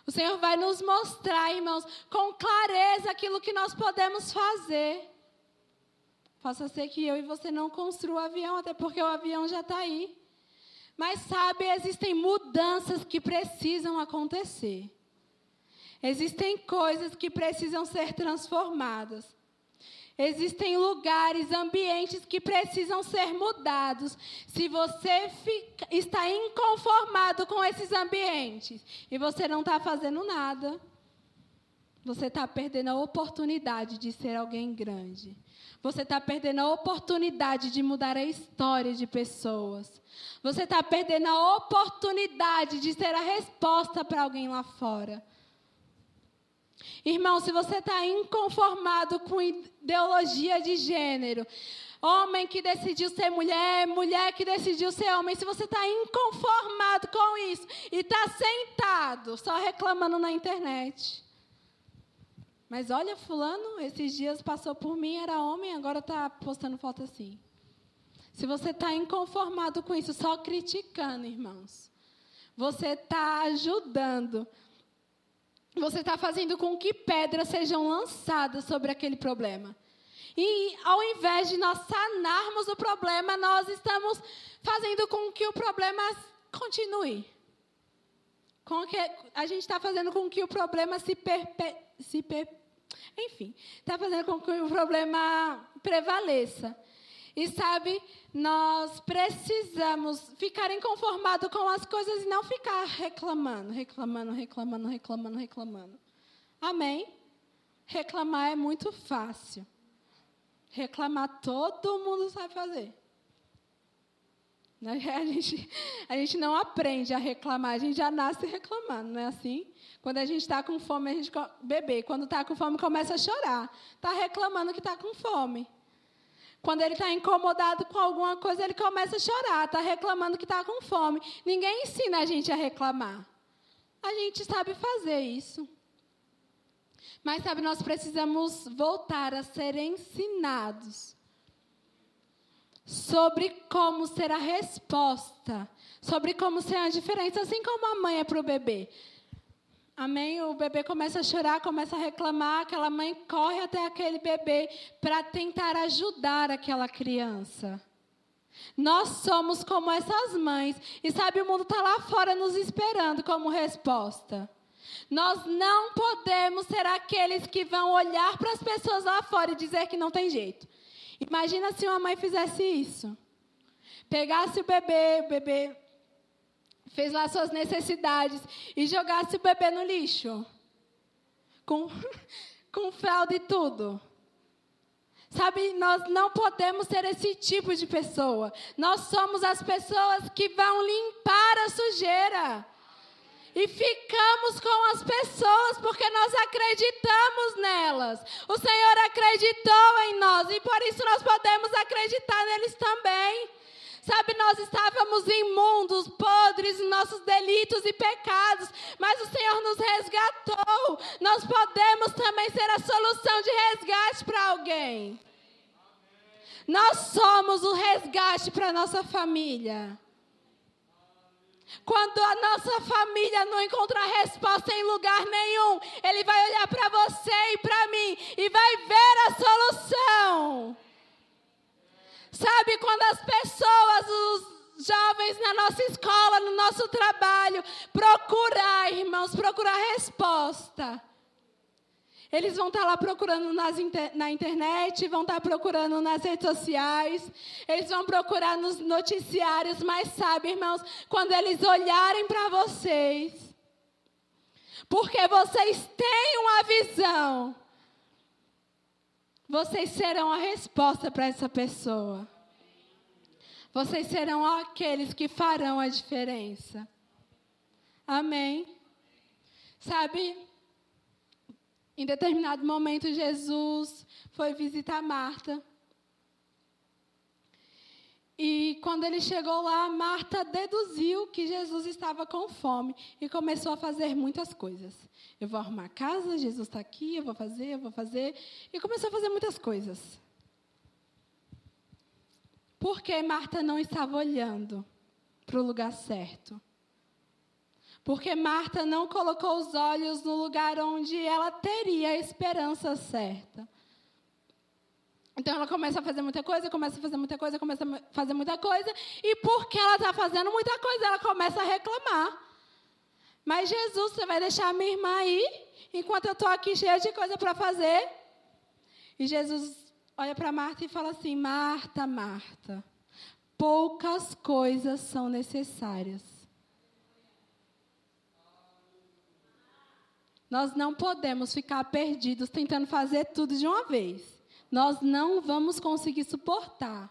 O Senhor vai nos mostrar, irmãos, com clareza aquilo que nós podemos fazer. Possa ser que eu e você não construa o avião, até porque o avião já está aí. Mas, sabe, existem mudanças que precisam acontecer. Existem coisas que precisam ser transformadas. Existem lugares, ambientes que precisam ser mudados. Se você está inconformado com esses ambientes e você não está fazendo nada, você está perdendo a oportunidade de ser alguém grande. Você está perdendo a oportunidade de mudar a história de pessoas. Você está perdendo a oportunidade de ser a resposta para alguém lá fora. Irmão, se você está inconformado com ideologia de gênero, homem que decidiu ser mulher, mulher que decidiu ser homem, se você está inconformado com isso e está sentado só reclamando na internet. Mas olha, fulano, esses dias passou por mim, era homem, agora está postando foto assim. Se você está inconformado com isso, só criticando, irmãos, você está ajudando. Você está fazendo com que pedras sejam lançadas sobre aquele problema. E, ao invés de nós sanarmos o problema, nós estamos fazendo com que o problema continue. A gente está fazendo com que o problema está fazendo com que o problema prevaleça. E, sabe, nós precisamos ficar inconformados com as coisas e não ficar reclamando. Amém? Reclamar é muito fácil. Reclamar todo mundo sabe fazer. A gente não aprende a reclamar, a gente já nasce reclamando, não é assim? Quando a gente está com fome, a gente bebê. Quando está com fome, começa a chorar. Está reclamando que está com fome. Quando ele está incomodado com alguma coisa, ele começa a chorar. Está reclamando que está com fome. Ninguém ensina a gente a reclamar. A gente sabe fazer isso. Mas, sabe, nós precisamos voltar a ser ensinados sobre como ser a resposta, sobre como ser a diferença, assim como a mãe é para o bebê. Amém? O bebê começa a chorar, começa a reclamar, aquela mãe corre até aquele bebê para tentar ajudar aquela criança. Nós somos como essas mães. E sabe, o mundo está lá fora nos esperando como resposta. Nós não podemos ser aqueles que vão olhar para as pessoas lá fora e dizer que não tem jeito. Imagina se uma mãe fizesse isso. Pegasse o bebê fez lá suas necessidades e jogasse o bebê no lixo. Com fralda e tudo. Sabe, nós não podemos ser esse tipo de pessoa. Nós somos as pessoas que vão limpar a sujeira. E ficamos com as pessoas porque nós acreditamos nelas. O Senhor acreditou em nós e por isso nós podemos acreditar neles também. Sabe, nós estávamos imundos, podres, nos nossos delitos e pecados, mas o Senhor nos resgatou. Nós podemos também ser a solução de resgate para alguém. Nós somos o resgate para a nossa família. Quando a nossa família não encontrar resposta em lugar nenhum, Ele vai olhar para você e para mim e vai ver a solução. Sabe, quando as pessoas, os jovens na nossa escola, no nosso trabalho, procurar resposta. Eles vão estar lá procurando na internet, vão estar procurando nas redes sociais, eles vão procurar nos noticiários, mas sabe, irmãos, quando eles olharem para vocês, porque vocês têm uma visão, vocês serão a resposta para essa pessoa. Vocês serão aqueles que farão a diferença. Amém? Sabe, em determinado momento, Jesus foi visitar Marta. E quando ele chegou lá, Marta deduziu que Jesus estava com fome e começou a fazer muitas coisas. Eu vou arrumar a casa, Jesus está aqui, eu vou fazer. E começou a fazer muitas coisas. Porque Marta não estava olhando para o lugar certo. Porque Marta não colocou os olhos no lugar onde ela teria a esperança certa. Então, ela começa a fazer muita coisa, e porque ela está fazendo muita coisa, ela começa a reclamar. Mas, Jesus, você vai deixar a minha irmã aí, enquanto eu estou aqui cheia de coisa para fazer? E Jesus olha para Marta e fala assim: Marta, Marta, poucas coisas são necessárias. Nós não podemos ficar perdidos tentando fazer tudo de uma vez. Nós não vamos conseguir suportar.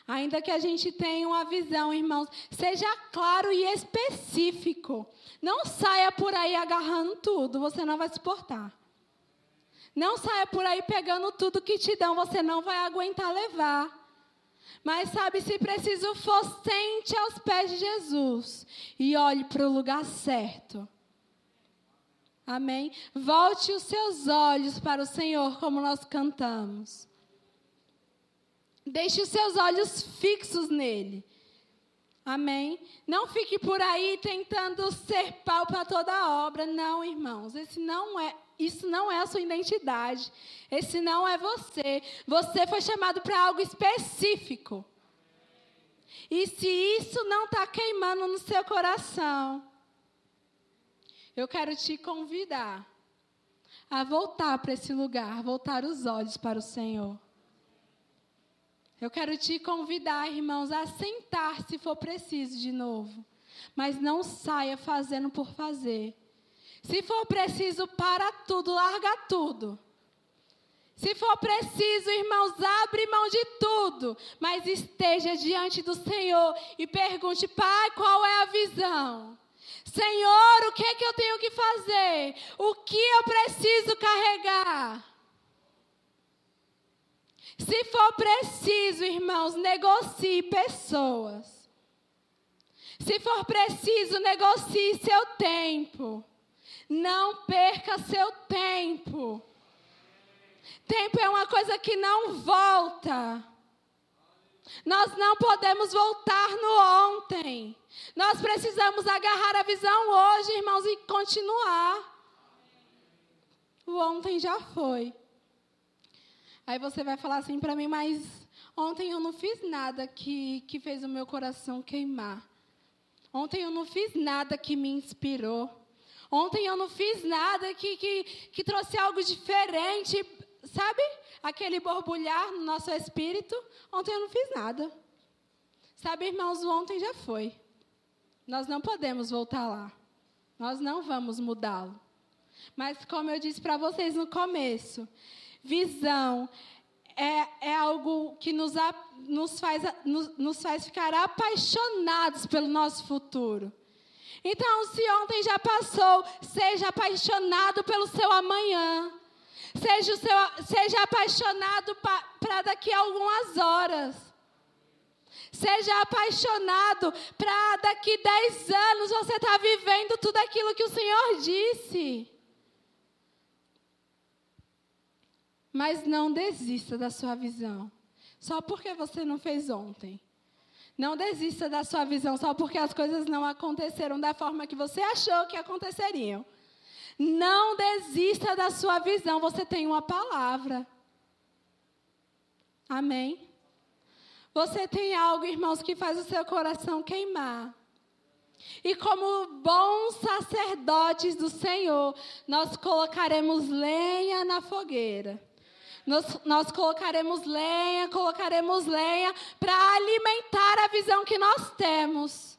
Ainda que a gente tenha uma visão, irmãos, seja claro e específico. Não saia por aí agarrando tudo, você não vai suportar. Não saia por aí pegando tudo que te dão, você não vai aguentar levar. Mas sabe, se preciso for, sente aos pés de Jesus e olhe para o lugar certo. Amém? Volte os seus olhos para o Senhor, como nós cantamos. Deixe os seus olhos fixos nele. Amém? Não fique por aí tentando ser pau para toda a obra. Não, irmãos. Isso não é a sua identidade. Esse não é você. Você foi chamado para algo específico. E se isso não está queimando no seu coração, eu quero te convidar a voltar para esse lugar, voltar os olhos para o Senhor. Eu quero te convidar, irmãos, a sentar se for preciso de novo. Mas não saia fazendo por fazer. Se for preciso, para tudo, larga tudo. Se for preciso, irmãos, abre mão de tudo. Mas esteja diante do Senhor e pergunte: Pai, qual é a visão? Senhor, o que é que eu tenho que fazer? O que eu preciso carregar? Se for preciso, irmãos, negocie pessoas. Se for preciso, negocie seu tempo. Não perca seu tempo. Tempo é uma coisa que não volta. Nós não podemos voltar no ontem. Nós precisamos agarrar a visão hoje, irmãos, e continuar. O ontem já foi. Aí você vai falar assim para mim: mas ontem eu não fiz nada que fez o meu coração queimar. Ontem eu não fiz nada que me inspirou. Ontem eu não fiz nada que trouxe algo diferente. Sabe? Aquele borbulhar no nosso espírito. Ontem eu não fiz nada. Sabe, irmãos, o ontem já foi. Nós não podemos voltar lá. Nós não vamos mudá-lo. Mas como eu disse para vocês no começo, visão é algo que nos faz ficar apaixonados pelo nosso futuro. Então, se ontem já passou, seja apaixonado pelo seu amanhã. Seja apaixonado para daqui a algumas horas. Seja apaixonado para daqui 10 anos você estar vivendo tudo aquilo que o Senhor disse. Mas não desista da sua visão, só porque você não fez ontem. Não desista da sua visão só porque as coisas não aconteceram da forma que você achou que aconteceriam. Não desista da sua visão, você tem uma palavra. Amém? Você tem algo, irmãos, que faz o seu coração queimar. E como bons sacerdotes do Senhor, nós colocaremos lenha na fogueira. Nós colocaremos lenha para alimentar a visão que nós temos.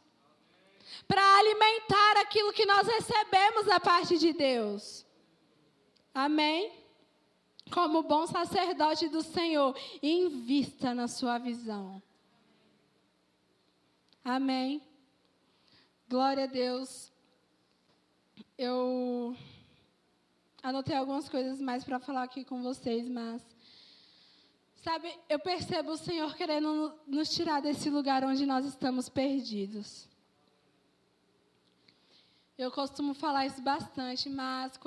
Para alimentar aquilo que nós recebemos da parte de Deus. Amém? Como bom sacerdote do Senhor, invista na sua visão. Amém? Glória a Deus. Eu anotei algumas coisas mais para falar aqui com vocês, mas, sabe, eu percebo o Senhor querendo nos tirar desse lugar onde nós estamos perdidos. Eu costumo falar isso bastante, mas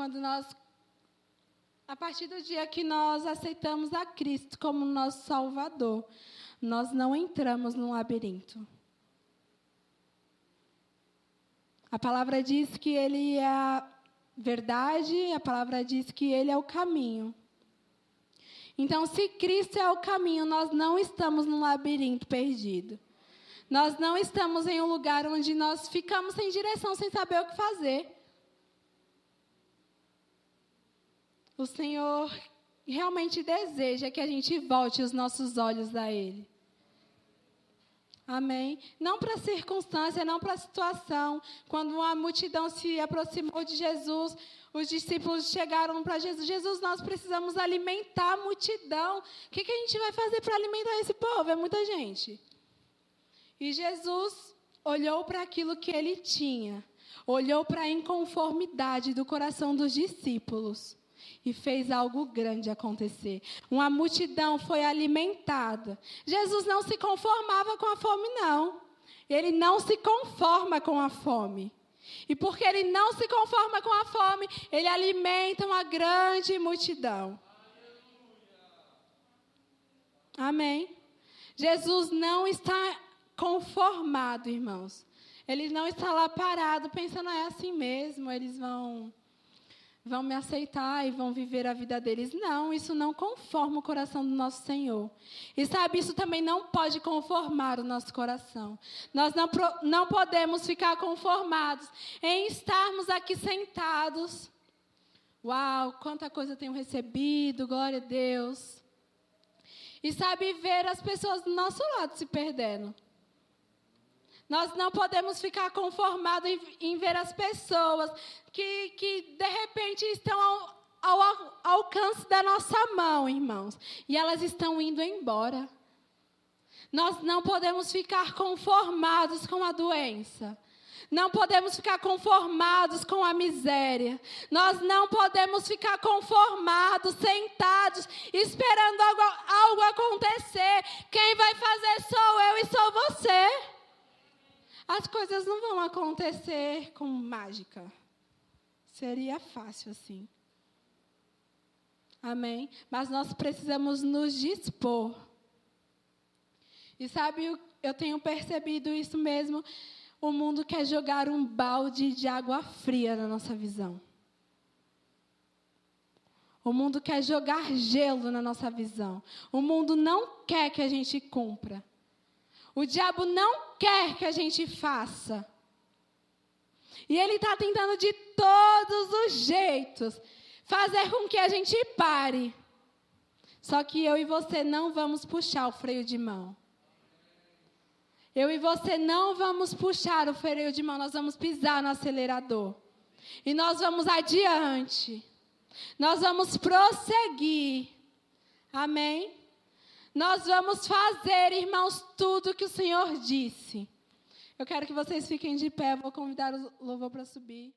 a partir do dia que nós aceitamos a Cristo como nosso Salvador, nós não entramos num labirinto. A palavra diz que Ele é a verdade, a palavra diz que Ele é o caminho. Então, se Cristo é o caminho, nós não estamos num labirinto perdido. Nós não estamos em um lugar onde nós ficamos sem direção, sem saber o que fazer. O Senhor realmente deseja que a gente volte os nossos olhos a Ele. Amém? Não para a circunstância, não para a situação. Quando uma multidão se aproximou de Jesus, os discípulos chegaram para Jesus. Jesus, nós precisamos alimentar a multidão. O que a gente vai fazer para alimentar esse povo? É muita gente. E Jesus olhou para aquilo que ele tinha. Olhou para a inconformidade do coração dos discípulos. E fez algo grande acontecer. Uma multidão foi alimentada. Jesus não se conformava com a fome, não. Ele não se conforma com a fome. E porque ele não se conforma com a fome, ele alimenta uma grande multidão. Amém? Jesus não está conformado, irmãos. Ele não está lá parado pensando, é assim mesmo, eles vão me aceitar e vão viver a vida deles. Não, isso não conforma o coração do nosso Senhor. E sabe, isso também não pode conformar o nosso coração. Nós não podemos ficar conformados em estarmos aqui sentados. Uau, quanta coisa eu tenho recebido, glória a Deus. E sabe, ver as pessoas do nosso lado se perdendo. Nós não podemos ficar conformados em ver as pessoas que de repente estão ao alcance da nossa mão, irmãos. E elas estão indo embora. Nós não podemos ficar conformados com a doença. Não podemos ficar conformados com a miséria. Nós não podemos ficar conformados, sentados, esperando algo acontecer. Quem vai fazer sou eu e sou você. As coisas não vão acontecer com mágica. Seria fácil assim. Amém? Mas nós precisamos nos dispor. E sabe, eu tenho percebido isso mesmo. O mundo quer jogar um balde de água fria na nossa visão. O mundo quer jogar gelo na nossa visão. O mundo não quer que a gente cumpra. O diabo não quer que a gente faça. E ele está tentando de todos os jeitos fazer com que a gente pare. Só que eu e você não vamos puxar o freio de mão. Eu e você não vamos puxar o freio de mão, nós vamos pisar no acelerador. E nós vamos adiante. Nós vamos prosseguir. Amém? Nós vamos fazer, irmãos, tudo que o Senhor disse. Eu quero que vocês fiquem de pé, vou convidar o louvor para subir.